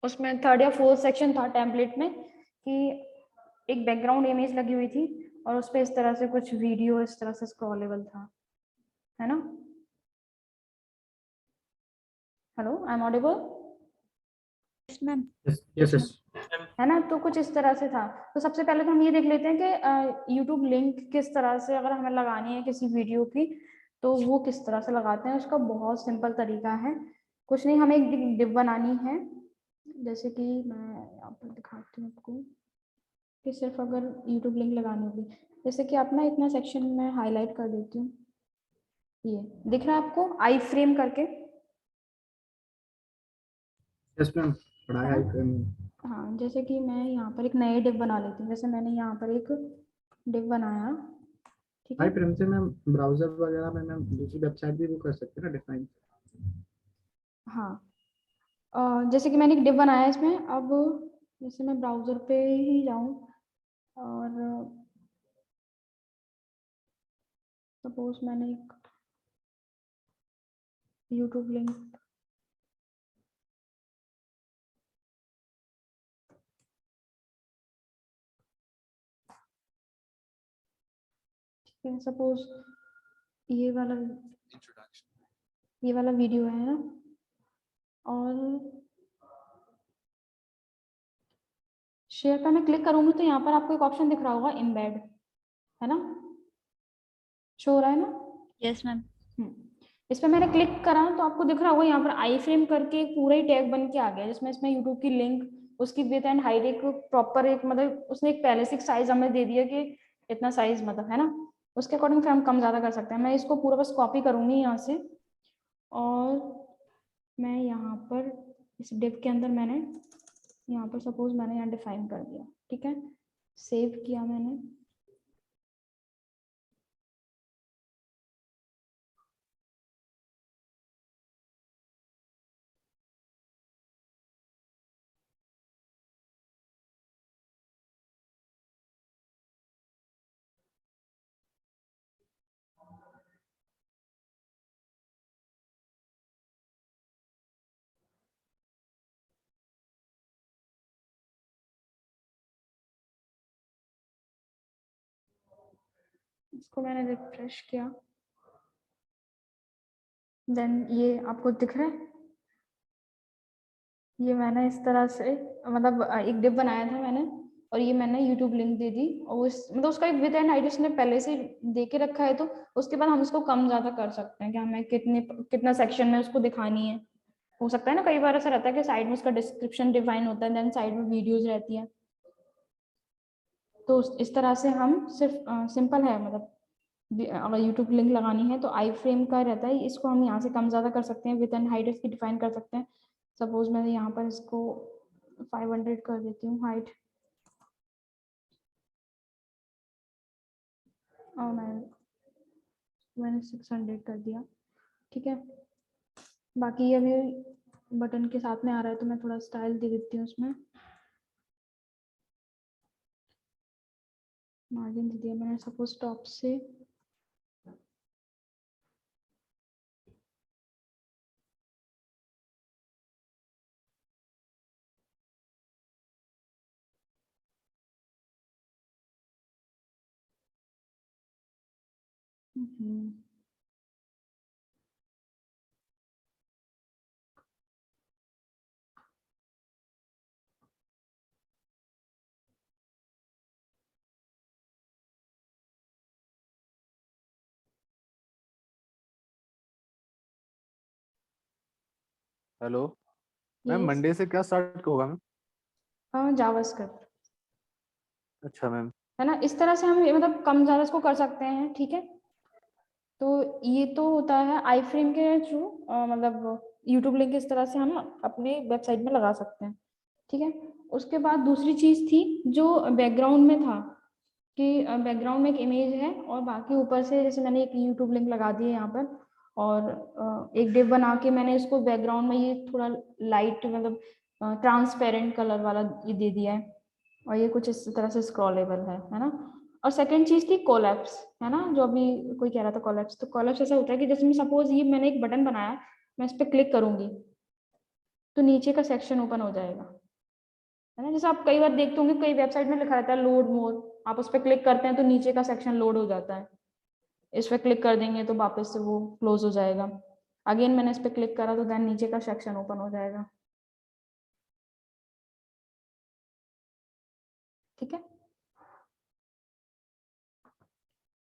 उसमें थर्ड या फोर्थ सेक्शन था टेम्पलेट में, कि एक बैकग्राउंड इमेज लगी हुई थी और उस पे इस तरह से कुछ वीडियो इस तरह से स्क्रॉलेबल था, है ना? Hello, I am Audible? Yes ma'am. Yes yes. है ना, तो कुछ इस तरह से था। तो सबसे पहले तो हम ये देख लेते हैं कि यूट्यूब लिंक किस तरह से अगर हमें लगानी है किसी वीडियो की, तो वो किस तरह से लगाते हैं। उसका बहुत सिंपल तरीका है, कुछ नहीं, हमें एक डिव बनानी है। जैसे कि मैं यहाँ पर दिखाती हूँ आपको कि सिर्फ अगर यूट्यूब लिंक लगानी होगी, जैसे कि आप ना इतना सेक्शन में हाईलाइट कर देती हूँ, ये दिख रहा है आपको आई फ्रेम करके? यस मैम, पढ़ाया हाँ? है फ्रेम। हाँ, जैसे कि मैं यहाँ पर एक नए डिव बना लेती हूँ, जैसे मैंने यहाँ पर एक डिव बनाया, ठीक है? हाई फ्रेम से मैम ब्राउजर वगैरह में मैम दूसरी वेबसाइट भी वो कर सकते हैं ना डिफाइन। हाँ, जैसे कि मैंने एक डिव बनाया है इसमें। अब जैसे मैं ब्राउज़र पे ही जाऊँ और सपोज मैंने एक यूट्यूब लिंक सपोज ये वाला वीडियो है ना, और शेयर पर मैं क्लिक करूंगी तो यहाँ पर आपको एक ऑप्शन दिख रहा होगा एम्बेड, है ना? शो हो रहा है ना? Yes ma'am. इस पर मैंने क्लिक करा तो आपको दिख रहा होगा यहाँ पर आई फ्रेम करके एक पूरा ही टैग बन के आ गया, जिसमें इसमें यूट्यूब की लिंक, उसकी विथ एंड हाइट, एक प्रॉपर एक मतलब उसने एक पहले से साइज हमें दे दिया कि इतना साइज मतलब, है ना? उसके अकॉर्डिंग फिर हम कम ज़्यादा कर सकते हैं। मैं इसको पूरा बस कॉपी करूंगी यहाँ से, और मैं यहाँ पर इस डिव के अंदर मैंने यहाँ पर सपोज मैंने यहाँ डिफाइन कर दिया, ठीक है? सेव किया मैंने, इसको मैंने रिफ्रेश किया, देन ये आपको दिख रहा है, ये मैंने इस तरह से मतलब एक डिप बनाया था मैंने, और ये मैंने यूट्यूब लिंक दे दी, और उस मतलब उसका एक विद एंड हाइट उसने पहले से दे के रखा है, तो उसके बाद हम उसको कम ज़्यादा कर सकते हैं कि हमें कितना सेक्शन में उसको दिखानी है। हो सकता है ना, कई बार ऐसा रहता है कि साइड में उसका डिस्क्रिप्शन डिफाइन होता है, देन साइड में वीडियोज रहती है, तो इस तरह से हम सिर्फ सिंपल है, मतलब अगर यूट्यूब लिंक लगानी है तो आई फ्रेम का रहता है, इसको हम यहाँ से कम ज़्यादा कर सकते हैं, विद एंड हाइट इसकी डिफाइन कर सकते हैं। सपोज मैं यहाँ पर इसको 500 कर देती हूँ हाइट, और मैंने 600 कर दिया, ठीक है। बाकी ये अभी बटन के साथ में आ रहा है, तो मैं थोड़ा स्टाइल दे देती हूँ उसमें, मार्जिन दे दिया मैंने सपोज टॉप से, हेलो मैम, मंडे से क्या स्टार्ट होगा मैम? हाँ जावास्क्रिप्ट, अच्छा मैम। है ना, इस तरह से हम मतलब कम ज़्यादा इसको कर सकते हैं, ठीक है। तो ये तो होता है आई फ्रेम के थ्रू, मतलब यूट्यूब लिंक इस तरह से हम अपने वेबसाइट में लगा सकते हैं, ठीक है। उसके बाद दूसरी चीज़ थी जो बैकग्राउंड में था, कि बैकग्राउंड में एक इमेज है और बाकी ऊपर से जैसे मैंने एक यूट्यूब लिंक लगा दी है यहाँ पर, और एक डिव बना के मैंने इसको बैकग्राउंड में ये थोड़ा लाइट मतलब ट्रांसपेरेंट कलर वाला ये दे दिया है, और ये कुछ इस तरह से स्क्रॉलेबल है ना। और सेकंड चीज थी कोलैप्स, है ना, जो अभी कोई कह रहा था कोलैप्स, तो कोलैप्स ऐसा होता है कि जैसे मैं सपोज ये मैंने एक बटन बनाया, मैं इस पर क्लिक करूंगी तो नीचे का सेक्शन ओपन हो जाएगा, है ना। जैसे आप कई बार देखते होंगे कई वेबसाइट में लिखा रहता है लोड मोर, आप उस पर क्लिक करते हैं तो नीचे का सेक्शन लोड हो जाता है, इस पर क्लिक कर देंगे तो वापस से वो क्लोज हो जाएगा, अगेन मैंने इस पर क्लिक करा तो देन नीचे का सेक्शन ओपन हो जाएगा, ठीक है।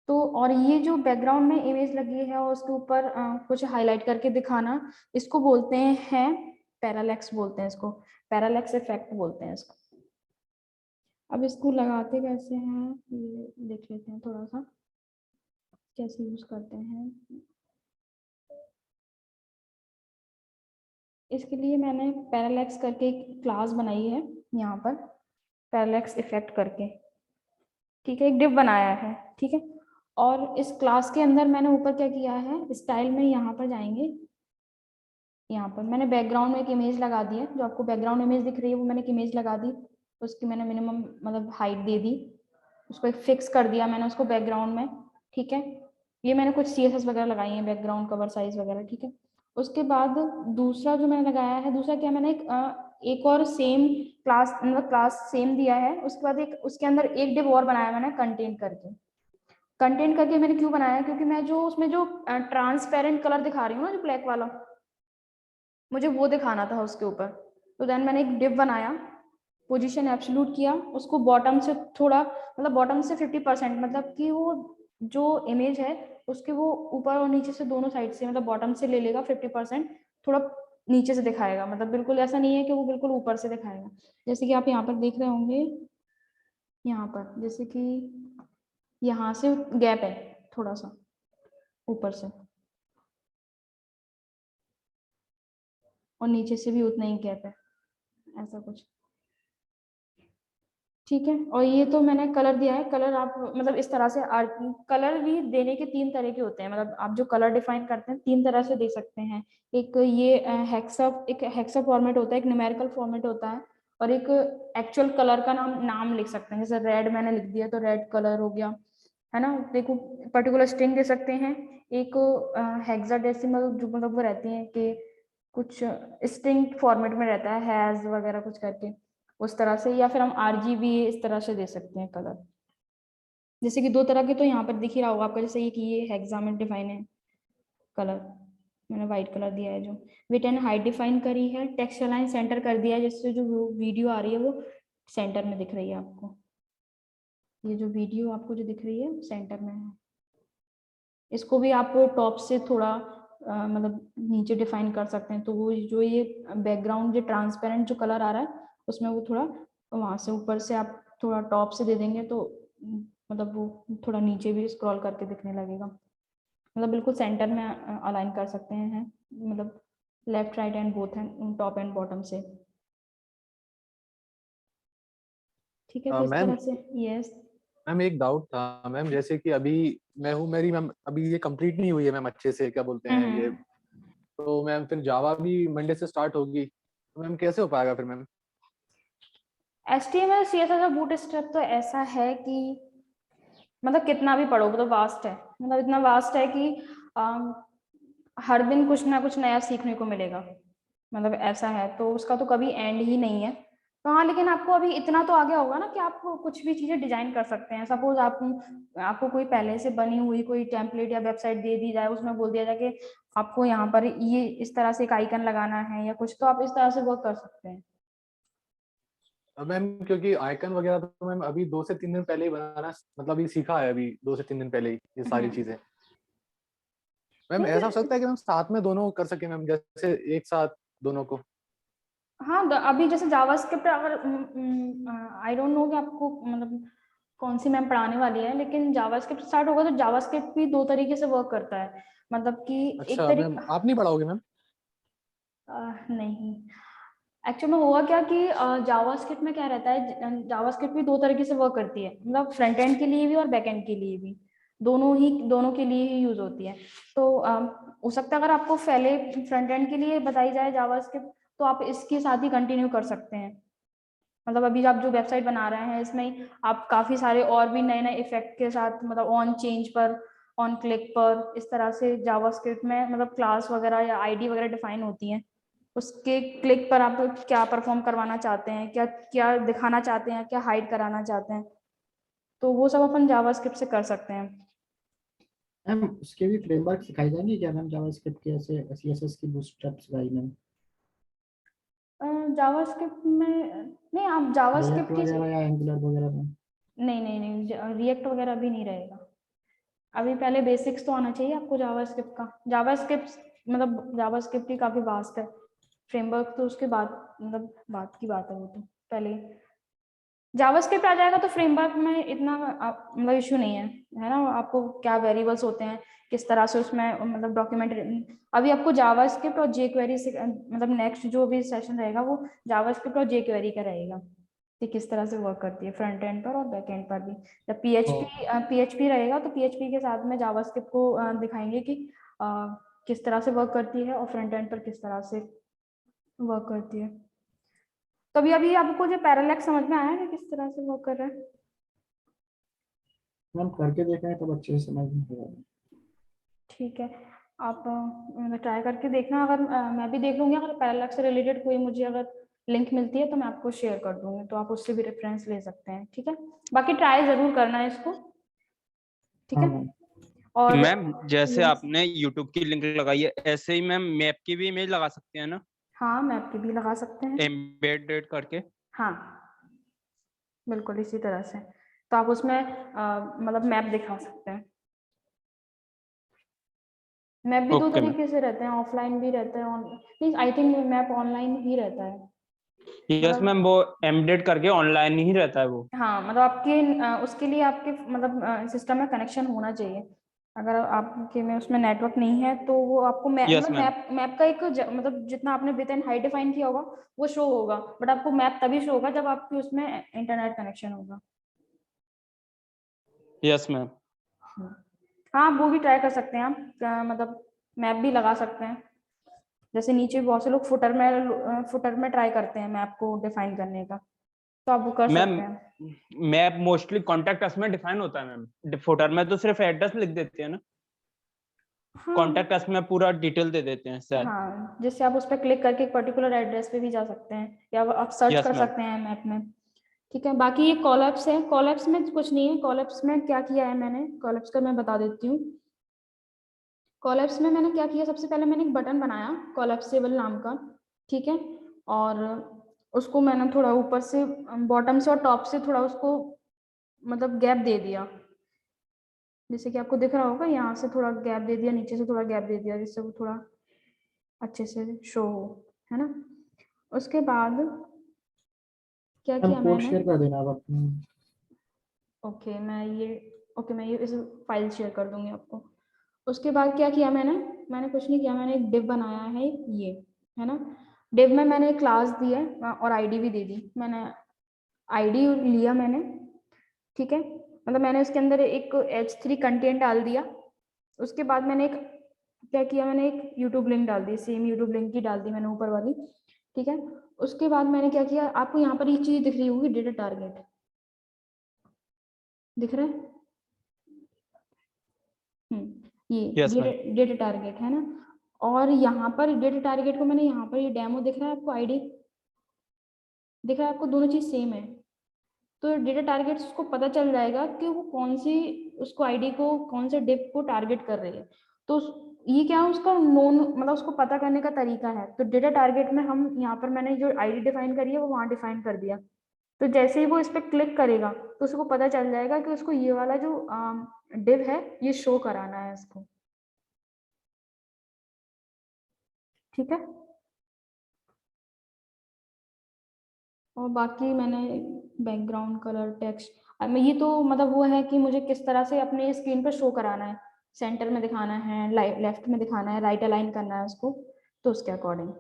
तो और ये जो बैकग्राउंड में इमेज लगी है और उसके ऊपर कुछ हाईलाइट करके दिखाना, इसको बोलते हैं पैरालैक्स, बोलते हैं इसको, पैरालैक्स इफेक्ट बोलते हैं इसको। अब इसको लगाते कैसे हैं ये देख लेते हैं थोड़ा सा, कैसे यूज करते हैं। इसके लिए मैंने पैरालैक्स करके एक क्लास बनाई है यहाँ पर, पैरालैक्स इफेक्ट करके, ठीक है, एक डिव बनाया है, ठीक है। और इस क्लास के अंदर मैंने ऊपर क्या किया है, स्टाइल में यहाँ पर जाएंगे, यहाँ पर मैंने बैकग्राउंड में एक इमेज लगा दी है, जो आपको बैकग्राउंड इमेज दिख रही है वो मैंने एक इमेज लगा दी, उसकी मैंने मिनिमम मतलब हाइट दे दी, उसको एक फिक्स कर दिया मैंने उसको बैकग्राउंड में, ठीक है। ये मैंने कुछ CSS वगैरह लगाई है, बैकग्राउंड कवर साइज वगैरह, ठीक है। उसके बाद दूसरा जो मैंने लगाया है, दूसरा क्या मैंने एक और सेम क्लास मतलब क्लास सेम दिया है, उसके बाद एक उसके अंदर एक डिव और बनाया मैंने कंटेंट करके। कंटेंट करके मैंने क्यों बनाया, क्योंकि मैं जो उसमें जो ट्रांसपेरेंट कलर दिखा रही हूँ ना, जो ब्लैक वाला, मुझे वो दिखाना था उसके ऊपर, तो देन मैंने एक डिव बनाया, पोजीशन एब्सोल्यूट किया, उसको बॉटम से थोड़ा मतलब बॉटम से 50%, मतलब कि वो जो इमेज है उसके वो ऊपर और नीचे से दोनों साइड से मतलब बॉटम से ले लेगा 50%, थोड़ा नीचे से दिखाएगा, मतलब बिल्कुल ऐसा नहीं है कि वो बिल्कुल ऊपर से दिखाएगा। जैसे कि आप यहाँ पर देख रहे होंगे, यहाँ पर जैसे कि यहाँ से गैप है थोड़ा सा ऊपर से, और नीचे से भी उतना ही गैप है, ऐसा कुछ, ठीक है। और ये तो मैंने कलर दिया है, कलर आप मतलब इस तरह से कलर भी देने के 3 तरह के होते हैं, मतलब आप जो कलर डिफाइन करते हैं 3 तरह से दे सकते हैं। एक ये हेक्सा फॉर्मेट होता है, एक न्यूमेरिकल फॉर्मेट होता है, और एक एक्चुअल कलर का नाम लिख सकते हैं, जैसे रेड मैंने लिख दिया तो रेड कलर हो गया, है ना। देखो पर्टिकुलर स्ट्रिंग दे सकते हैं, एक हेक्साडेसिमल जो मतलब वो रहती है कि कुछ स्ट्रिंग फॉर्मेट में रहता है, हैज वगैरह कुछ करके उस तरह से, या फिर हम RGB इस तरह से दे सकते हैं कलर। जैसे कि 2 तरह के तो यहाँ पर दिख ही रहा होगा आपका, जैसे ये हेक्सामेन डिफाइन है कलर, मैंने व्हाइट कलर दिया है जो। विड्थ एंड हाइट डिफाइन करी है, टेक्स्ट अलाइन सेंटर कर दिया है, जिससे जो वीडियो आ रही है वो सेंटर में दिख रही है आपको। ये जो वीडियो आपको जो दिख रही है सेंटर में है। इसको भी आप टॉप से थोड़ा मतलब नीचे डिफाइन कर सकते हैं। तो वो जो ये बैकग्राउंड जो ट्रांसपेरेंट जो कलर आ रहा है उसमें वो थोड़ा वहां से ऊपर से आप थोड़ा टॉप से दे देंगे तो मतलब वो थोड़ा नीचे भी स्क्रॉल करके दिखने लगेगा। मतलब बिल्कुल सेंटर में अलाइन कर सकते हैं, मतलब लेफ्ट राइट एंड बोथ हैं, टॉप एंड बॉटम से। ठीक है, तो इस मैम तरह से। यस मैम एक डाउट था मैम, जैसे कि अभी मैं हूँ, मेरी मैम अभी ये कंप्लीट नहीं हुई है मैम अच्छे से, क्या बोलते हैं ये, तो मैम फिर जावा भी मंडे से स्टार्ट होगी, तो मैम कैसे हो पाएगा फिर मैम? HTML CSS और बूटस्ट्रैप तो ऐसा है कि मतलब कितना भी पढ़ो तो वास्ट है, मतलब इतना वास्ट है कि हर दिन कुछ ना कुछ नया सीखने को मिलेगा, मतलब ऐसा है। तो उसका तो कभी एंड ही नहीं है। तो हाँ, लेकिन आपको अभी इतना तो आगे होगा ना कि आप कुछ भी चीजें डिजाइन कर सकते हैं। सपोज आपको कोई पहले से बनी हुई कोई टेम्पलेट या वेबसाइट दे दी जाए, उसमें बोल दिया जाए कि आपको यहाँ पर ये इस तरह से एक आइकन लगाना है या कुछ, तो आप इस तरह से वर्क कर सकते हैं। मैम क्योंकि आइकन वगैरह तो मैम अभी 2 से 3 दिन पहले ही बनाना, मतलब अभी सीखा है, अभी 2 से 3 दिन पहले ही ये सारी चीजें। मैम ऐसा हो सकता है कि मैम साथ में दोनों कर सके मैम, जैसे एक साथ दोनों को? हाँ, अभी जैसे जावास्क्रिप्ट अगर आई डोंट नो कि आपको मतलब कौन सी मैम पढ़ाने वाली है, लेकिन जावास्क्रिप्ट स्टार्ट होगा तो जावास्क्रिप्ट भी 2 तरीके से वर्क करता है। मतलब कि एक अच्छा मैम, तरीका आप नहीं पढ़ाओगे मैम? नहीं, एक्चुअली में हुआ क्या कि जावास्क्रिप्ट में क्या रहता है, जावास्क्रिप्ट भी 2 तरीके से वर्क करती है, मतलब फ्रंट एंड के लिए भी और बैक एंड के लिए भी, दोनों के लिए ही यूज होती है। तो हो सकता है अगर आपको पहले फ्रंट एंड के लिए बताई जाए जावास्क्रिप्ट, तो आप इसके साथ ही कंटिन्यू कर सकते हैं। मतलब अभी आप जो वेबसाइट बना रहे हैं इसमें आप काफी सारे और भी नए नए इफेक्ट के साथ, मतलब ऑन चेंज पर, ऑन क्लिक पर, इस तरह से जावास्क्रिप्ट में मतलब क्लास वगैरह या आईडी वगैरह डिफाइन होती हैं। उसके क्लिक पर आप क्या परफॉर्म करवाना चाहते हैं, क्या क्या दिखाना चाहते हैं, क्या हाइड कराना चाहते हैं, तो वो सब अपन जावास्क्रिप्ट से कर सकते हैं। मैम उसके भी फ्रेमवर्क सिखाई जाएंगी क्या मैम, जावास्क्रिप्ट के ऐसे CSS की बूटस्ट्रैप सिखाई मैम? जावास्क्रिप्ट में नहीं, आप रिएक्ट जावास्क्रिप्ट की वगैरह या एंगुलर वगैरह में? नहीं, रिएक्ट वगैरह भी नहीं रहेगा। अभी पहले बेसिक्स तो आना चाहिए आपको जावास्क्रिप्ट का। जावास्क्रिप्ट मतलब जावास्क्रिप्ट ही काफी वास्ट है, फ्रेमवर्क तो उसके बाद मतलब बात की बात है, वो तो पहले जावास्क्रिप्ट आ जाएगा तो फ्रेमवर्क में इतना मतलब इशू नहीं है ना। आपको क्या वेरिएबल्स होते हैं, किस तरह से उसमें मतलब डॉक्यूमेंट, अभी आपको जावास्क्रिप्ट और जेक्वेरी से मतलब नेक्स्ट जो भी सेशन रहेगा वो जावास्क्रिप्ट और जेक्वेरी का रहेगा कि किस तरह से वर्क करती है फ्रंट एंड पर और बैक एंड पर भी। जब PHP रहेगा तो PHP के साथ में जावास्क्रिप्ट को दिखाएंगे कि किस तरह से वर्क करती है और फ्रंट एंड पर किस तरह से वर्क करती है। तो अभी आपको जो पैरालैक्स समझ में आया है कि किस तरह से वर्क कर रहा है? मैम करके देखें तब अच्छे से समझ में आएगा। ठीक है, आप ट्राई करके देखना। अगर मैं भी देख लूंगी, अगर पैरालैक्स से रिलेटेड कोई मुझे अगर लिंक मिलती है तो मैं आपको शेयर कर दूंगी, तो आप उससे भी रेफरेंस ले सकते हैं। ठीक है, बाकी ट्राई जरूर करना है इसको। ठीक है। और मैम जैसे Yes. आपने यूट्यूब की लिंक लगाई है, ऐसे ही मैम मैप की भी इमेज लगा सकते हैं ना, हाँ, मैप की भी लगा सकते हैं। एम्बेडेड करके? हाँ, बिल्कुल इसी तरह से। तो आप उसमें मतलब मैप दिखा सकते हैं। मैप भी 2 ओके मैम। तरीके से रहते हैं, ऑफलाइन भी रहते हैं, नहीं आई थिंक मैप ऑनलाइन ही रहता है। यस मैम, वो एम्बेडेड करके ऑनलाइन ही रहता है वो। हाँ, मतलब आपके उसके लिए आपके मतलब सिस्टम में कनेक्शन होना चाहिए। अगर आपके में उसमें नेटवर्क नहीं है तो वो आपको यस मैम। मैप का एक मतलब जितना आपने विथ एंड हाइट डिफाइन किया होगा वो शो होगा, बट आपको मैप तभी शो होगा जब आपके उसमें इंटरनेट कनेक्शन होगा। Yes ma'am. हाँ, वो भी ट्राई कर सकते हैं आप, मतलब मैप भी लगा सकते हैं। जैसे नीचे बहुत से लोग फुटर में ट्राई करते हैं मैप को डिफाइन करने का, तो आप वो कर मैम सकते हैं। मैप मोस्टली कॉन्टेक्ट अस में डिफाइन होता है मैम, फुटर में तो सिर्फ एड्रेस लिख देते हैं ना, हाँ, कॉन्टेक्ट अस में पूरा डिटेल दे देते हैं शायद। हाँ, जिससे आप उस पर क्लिक करके एक पर्टिकुलर एड्रेस पे भी जा सकते हैं या आप सर्च यस कर मैम। सकते हैं मैप में। ठीक है, बाकी ये कॉलएप्स है। कॉलएप्स में कुछ नहीं है। कॉलएप्स में क्या किया है मैंने, कॉलएप्स का मैं बता देती हूँ। कॉलएप्स में मैंने क्या किया, सबसे पहले मैंने एक बटन बनाया कॉलएप्सेबल नाम का, ठीक है, और उसको मैंने थोड़ा ऊपर से, बॉटम से और टॉप से थोड़ा उसको मतलब गैप दे दिया, जैसे कि आपको दिख रहा होगा, यहाँ से थोड़ा गैप दे दिया, नीचे से थोड़ा गैप दे दिया, जिससे वो थोड़ा अच्छे से शो हो, है ना। उसके बाद क्या किया कोड मैंने, शेयर कर देना आप अपनी। ओके मैं ये इस फाइल शेयर कर दूंगी आपको। उसके बाद क्या किया मैंने कुछ नहीं किया, मैंने एक डिव बनाया है, ये है ना। डिव में मैंने एक क्लास दी है और आईडी भी दे दी। मैंने आईडी लिया मैंने, ठीक है, मतलब मैंने उसके अंदर एक h3 कंटेंट डाल दिया। उसके बाद मैंने क्या किया, मैंने एक यूट्यूब लिंक डाल दी, सेम यूट्यूब लिंक ही डाल दी मैंने ऊपर वाली, ठीक है। उसके बाद मैंने क्या किया, आपको यहाँ पर ये चीज दिख रही होगी, डेटा टारगेट दिख रहा है, ये डेटा टारगेट है ना। और यहाँ पर डेटा टारगेट को मैंने यहाँ पर ये डेमो दिख रहा है आपको, आईडी दिख रहा है आपको, दोनों चीज सेम है। तो डेटा टारगेट उसको पता चल जाएगा कि वो कौन सी, उसको आईडी को कौन से डिप को टारगेट कर रही है। तो ये क्या है, उसका नोन मतलब उसको पता करने का तरीका है। तो डेटा टारगेट में हम यहाँ पर मैंने जो आईडी डिफाइन करी है वो वहाँ डिफाइन कर दिया। तो जैसे ही वो इस पर क्लिक करेगा तो उसको पता चल जाएगा कि उसको ये वाला जो डिव है ये शो कराना है इसको, ठीक है। और बाकी मैंने बैकग्राउंड कलर टेक्स्ट, अब ये तो मतलब वो है कि मुझे किस तरह से अपने स्क्रीन पर शो कराना है, सेंटर में दिखाना है, लेफ्ट में दिखाना है, राइट अलाइन करना है उसको, तो उसके अकॉर्डिंग,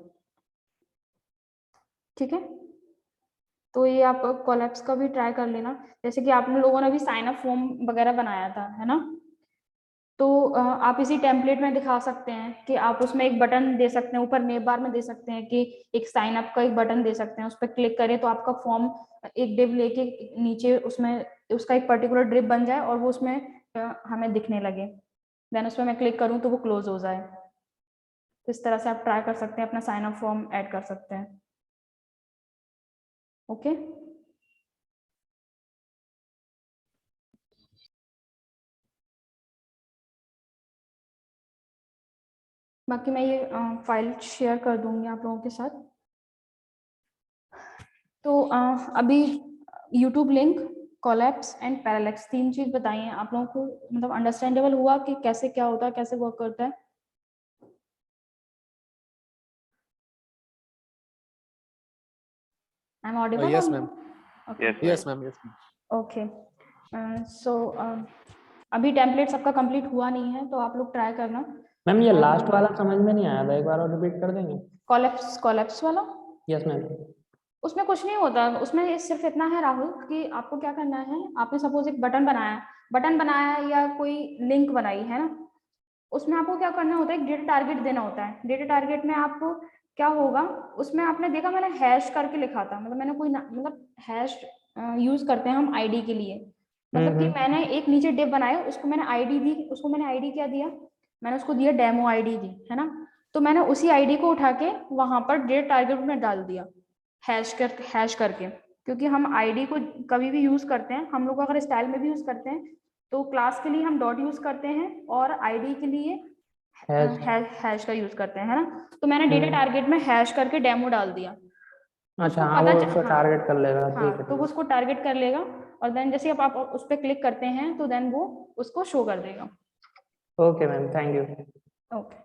ठीक है। तो ये आप कोलैप्स का भी ट्राई कर लेना, जैसे कि आप लोगों ने भी साइन अप फॉर्म वगैरह बनाया था, है ना। तो आप इसी टेम्पलेट में दिखा सकते हैं कि आप उसमें एक बटन दे सकते हैं, ऊपर नेम बार में दे सकते हैं कि एक साइन अप का एक बटन दे सकते हैं, उस पर क्लिक करें तो आपका फॉर्म एक डिव लेके नीचे उसमें उसका एक पर्टिकुलर डिव बन जाए और वो उसमें हमें दिखने लगे, देन उसमें मैं क्लिक करूं तो वो क्लोज हो जाए। तो इस तरह से आप ट्राई कर सकते हैं, अपना साइन अप फॉर्म ऐड कर सकते हैं। ओके, बाकी मैं ये फाइल शेयर कर दूंगी आप लोगों के साथ। तो अभी YouTube link, collapse and parallax, 3 चीज बताइए आप लोगों को, मतलब अंडरस्टैंडेबल हुआ कि कैसे क्या होता है, कैसे वर्क करता है। I am audible? Yes, ma'am. Yes, ma'am. Yes, ma'am. Okay, so अभी टेम्पलेट सबका कंप्लीट हुआ नहीं है तो आप लोग ट्राई करना। मैम ये लास्ट वाला समझ में नहीं आया था, एक बार और रिपीट कर देंगे? कोलैप्स वाला? Yes ma'am. उसमें कुछ नहीं होता, उसमें सिर्फ इतना है राहुल कि आपको क्या करना है, आपने सपोज एक बटन बनाया या कोई लिंक बनाई है ना, उसमें आपको क्या करना होता है, एक डेटा टारगेट देना होता है। डेटा टारगेट में आपको क्या होगा, उसमें आपने देखा मैंने हैश करके लिखा था, मतलब मैंने कोई मतलब हैश यूज करते हैं हम आईडी के लिए, मतलब कि मैंने एक नीचे डिव बनाया, उसको मैंने आईडी दी, उसको मैंने आईडी क्या दिया, मैंने उसको दिया डेमो आईडी दी, है ना। तो मैंने उसी आईडी को उठा के वहां पर डेटा टारगेट में डाल दिया हैश करके, क्योंकि हम आईडी को कभी भी यूज करते हैं, हम लोग अगर स्टाइल में भी यूज करते हैं तो क्लास के लिए हम डॉट यूज करते हैं और आईडी के लिए हैश का यूज करते हैं, है ना। तो मैंने डेटा टारगेट में हैश करके डेमो डाल दिया। अच्छा, हाँ, वो उसको टारगेट कर लेगा। हाँ, ठीक है, तो वो उसको टारगेट कर लेगा और देन जैसे आप उस पर क्लिक करते हैं तो देन वो उसको शो कर देगा। Okay ma'am, thank you. Okay,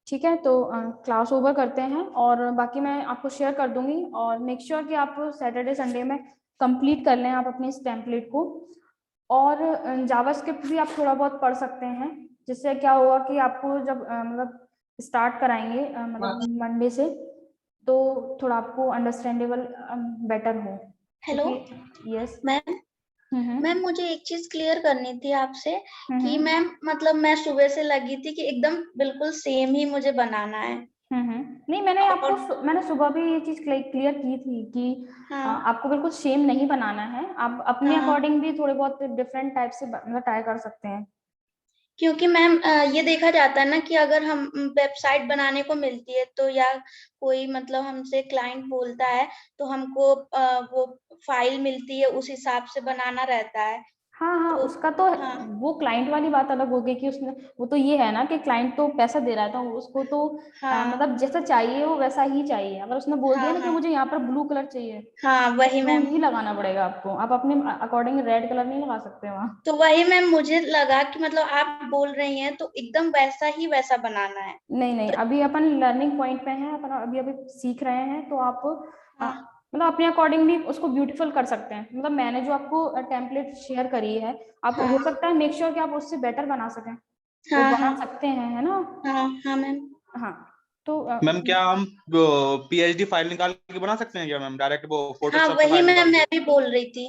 ठीक है, तो क्लास ओवर करते हैं और बाकी मैं आपको शेयर कर दूंगी, और मेक श्योर कि आप सैटरडे संडे में कंप्लीट कर लें आप अपने इस टेम्पलेट को। और जावास्क्रिप्ट भी आप थोड़ा बहुत पढ़ सकते हैं, जिससे क्या होगा कि आपको जब मतलब स्टार्ट कराएंगे मतलब मंडे से, तो थोड़ा आपको अंडरस्टैंडेबल बेटर हो। हेलो यस मैम, मुझे एक चीज क्लियर करनी थी आपसे कि मैम मतलब मैं सुबह से लगी थी कि एकदम बिल्कुल सेम ही मुझे बनाना है। नहीं, मैंने सुबह भी ये चीज क्लियर की थी कि आपको बिल्कुल सेम नहीं बनाना है, आप अपने अकॉर्डिंग भी थोड़े बहुत डिफरेंट टाइप से मतलब ट्राई कर सकते हैं। क्योंकि मैम ये देखा जाता है ना कि अगर हम वेबसाइट बनाने को मिलती है तो, या कोई मतलब हमसे क्लाइंट बोलता है तो हमको वो फाइल मिलती है, उस हिसाब से बनाना रहता है। हाँ, तो उसका तो हाँ वो क्लाइंट वाली बात अलग हो गई कि उसने, वो तो ये है ना कि क्लाइंट तो पैसा दे रहा है तो उसको तो हाँ मतलब जैसा चाहिए वो वैसा ही चाहिए। अगर उसने बोल दिया हाँ ना कि हाँ मुझे यहाँ पर ब्लू कलर चाहिए हाँ वही तो मैम। ही लगाना पड़ेगा आपको, आप अपने अकॉर्डिंग रेड कलर नहीं लगा सकते वहाँ। तो वही मैम, मुझे लगा कि मतलब आप बोल रही हैं तो एकदम वैसा ही वैसा बनाना है। नहीं, तो अभी अपन लर्निंग पॉइंट पे हैं, अपन अभी सीख रहे हैं, तो आप हाँ मतलब अपने अकॉर्डिंगली उसको ब्यूटीफुल कर सकते हैं। मतलब मैंने जो आपको टेम्पलेट शेयर करी है, आप हो सकता है मेक श्योर कि आप उससे बेटर बना सकें, तो हाँ बना हाँ सकते हैं, है ना? हाँ मैम। हाँ तो मैम क्या हम पीएचडी फाइल निकाल के बना सकते हैं क्या मैम, डायरेक्ट वो हाँ फोटोशॉप से वही फाइल मैम, निकाल मैं के? भी बोल रही थी।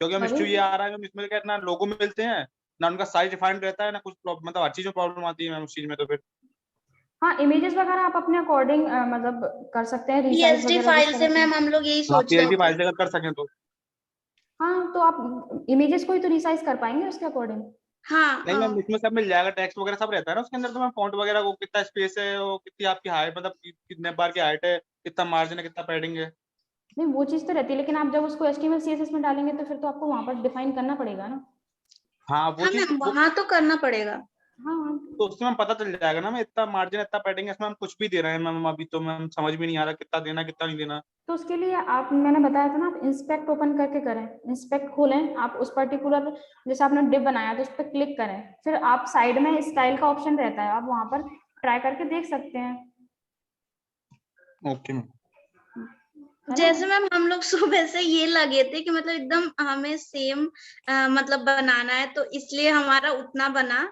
क्योंकि हम इश्यू ये आ रहा है मैम, इसमें क्या ना लोगो मिलते हैं ना, उनका साइज डिफाइंड रहता है ना, कुछ मतलब हर चीज में प्रॉब्लम आती है मैम उस चीज में। तो फिर हाँ, इमेजेस वगैरह आप अपने अकॉर्डिंग मतलब कर सकते हैं, रिसाइज पीएचडी वगैरह जिस फाइल तरह से से। मैम हम लोग यही हाँ सोच रहे पीएचडी थे। फाइल से अगर कर सकें तो। हाँ, तो आप इमेजेस को ही तो रिसाइज कर पाएंगे उसके अकॉर्डिंग। हाँ नहीं मैम, इसमें सब मिल जाएगा, टेक्स्ट वगैरह सब रहता है ना उसके अंदर। तो मैम फॉन्ट वगैरह को कितना स्पेस है, वो कितनी आपकी हाइट, मतलब कितने बार की हाइट है, कितना मार्जिन है, कितना पैडिंग है। नहीं, वो चीज तो रहती है, लेकिन आप जब उसको HTML CSS में डालेंगे तो फिर तो आपको वहां पर डिफाइन करना पड़ेगा ना। हाँ वो हाँ चीज मैम, वहाँ तो करना पड़ेगा। हाँ, तो उससे मैम पता चल जाएगा ना, मैं इतना मार्जिन इतना पैडिंग है, इसमें हम कुछ भी दे रहे हैं मैम। अभी तो मैम समझ भी नहीं आ रहा कितना देना कितना नहीं देना। तो उसके लिए आप, मैंने बताया था ना, आप इंस्पेक्ट ओपन करके करें, इंस्पेक्ट खोलें, आप उस पर्टिकुलर जैसे आपने डिव बनाया तो उस पर क्लिक करें, फिर आप साइड में स्टाइल का ऑप्शन रहता है, आप वहां पर ट्राई करके देख सकते हैं, ओके मैम। है जैसे ना? मैम हम लोग सुबह से ये लगे थे कि मतलब एकदम हमें सेम मतलब बनाना है, तो इसलिए हमारा उतना बना।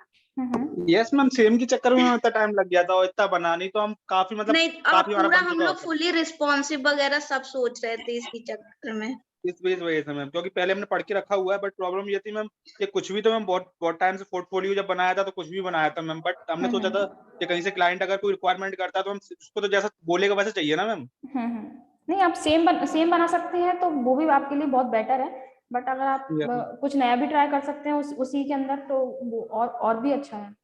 यस मैम, सेम के चक्कर में इतना टाइम लग गया था और इतना बना नहीं, तो हम काफी मतलब नहीं, काफी हमारा पूरा बन हम चुका लोग होता। फुली रिस्पॉन्सिव वगैरह सब सोच रहे थे इसी चक्कर में। इस वजह से मैम, क्योंकि पहले हमने पढ़ के रखा हुआ है, बट प्रॉब्लम ये थी मैम कि कुछ भी तो मैम बहुत बहुत टाइम से पोर्टफोलियो जब बनाया था तो कुछ भी बनाया था मैम, बट हमने सोचा था कि कहीं से क्लाइंट अगर कोई रिक्वायरमेंट करता है तो हम उसको तो जैसा बोलेगा वैसा चाहिए ना मैम। नहीं, आप सेम बना सकते हैं तो वो भी आपके लिए बहुत बेटर है, बट अगर आप Yes, ma'am. कुछ नया भी ट्राई कर सकते हैं उसी के अंदर, तो वो और भी अच्छा है।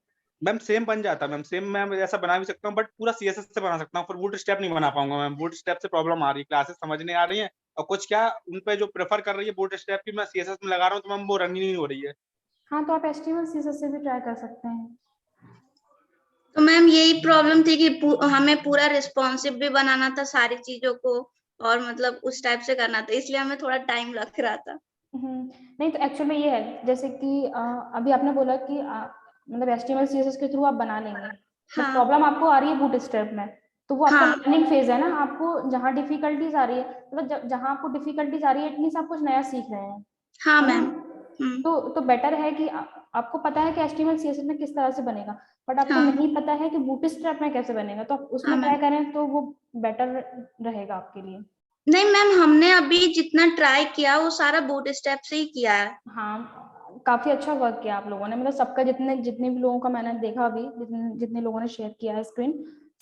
मैम सेम बन जाता है मैम, सेम मैं ऐसा बना भी सकता हूँ, बट पूरा सीएसएस से बना सकता हूँ, पर बूट स्टेप नहीं बना पाऊंगा मैम। बूट स्टेप से प्रॉब्लम आ रही है, क्लासेस समझ नहीं आ रही है, और कुछ क्या उन पे जो प्रेफर कर रही है बूट स्टेप की, मैं सीएसएस में लगा रहा हूँ तो मैम वो रन ही नहीं हो रही है। हाँ, तो आप HTML CSS से भी ट्राई कर सकते हैं। तो मैम यही प्रॉब्लम थी कि हमें पूरा रिस्पॉन्सिव भी बनाना था सारी चीजों को, और मतलब उस टाइप से करना था, इसलिए हमें थोड़ा टाइम लग रहा था। नहीं, तो एक्चुअल में ये है जैसे कि अभी आपने बोला कि मतलब HTML CSS के थ्रू आप बना लेंगे, बट प्रॉब्लम आपको आ रही है बूट स्ट्रैप में, तो वो आपका लर्निंग फेज है ना। आपको जहाँ डिफिकल्टीज आ रही है, मतलब जहाँ आपको डिफिकल्टीज आ रही है, इतनी आप कुछ नया सीख रहे हैं, हाँ है ना? मैम। तो बेटर है कि आपको पता है कि HTML CSS में किस तरह से बनेगा, बट आपको हाँ नहीं पता है कि बूट स्ट्रैप में कैसे बनेगा, तो आप उसमें ट्राई करें तो वो बेटर रहेगा आपके लिए। नहीं मैम, हमने अभी जितना ट्राई किया वो सारा बूट स्टेप से ही किया है। हाँ, काफी अच्छा वर्क किया आप लोगों ने, मतलब सबका जितने भी लोगों का मैंने देखा अभी, जितने लोगों ने शेयर किया है स्क्रीन,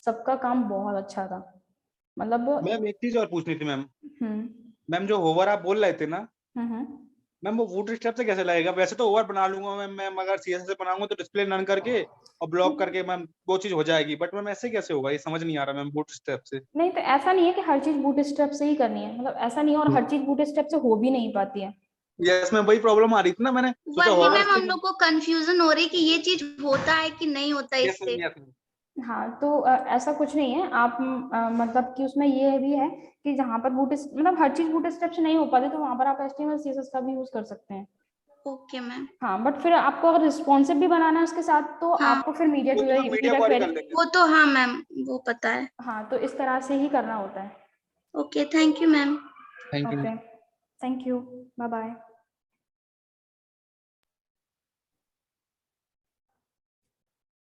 सबका काम बहुत अच्छा था, मतलब। मैम एक चीज और पूछनी थी मैम। हम्म मैम जो होवर आप बोल रहे थे ना हम्म मैम, वो बूट स्टेप से कैसे लगेगा? वैसे तो ओवर बना लूंगा मैम अगर सीएसएस से बनाऊंगा तो डिस्प्ले रन करके और ब्लॉक करके मैम वो चीज हो जाएगी, बट मैम ऐसे कैसे होगा, ये समझ नहीं आ रहा मैम बूट स्टेप से। नहीं, तो ऐसा नहीं है कि हर चीज बूट स्ट्रैप से ही करनी है, मतलब ऐसा नहीं है, और हर चीज बूट स्ट्रैप से हो भी नहीं पाती है। यस मैम, वही प्रॉब्लम आ रही थी ना, मैंने सोचा वही होवर मैम, से। हम लोग को कंफ्यूजन हो रही कि ये चीज होता है कि नहीं होता यस इससे। Ma'am, yes ma'am. हाँ, तो ऐसा कुछ नहीं है, आप मतलब कि उसमें ये भी है कि जहाँ पर मतलब हर चीज बूट स्ट्रैप से नहीं हो पाती, तो वहां पर आप HTML CSS का भी यूज कर सकते हैं। Okay ma'am. हाँ, बट फिर आपको अगर रिस्पॉन्सिव भी बनाना है उसके साथ, तो आपको फिर मीडिया वो तो मैम मीडिया क्वेरी कर लेंगे। वो तो हाँ मैम, वो पता है। हाँ, तो इस तरह से ही करना होता है। Okay, thank you ma'am. Thank you. Okay, thank you, bye bye.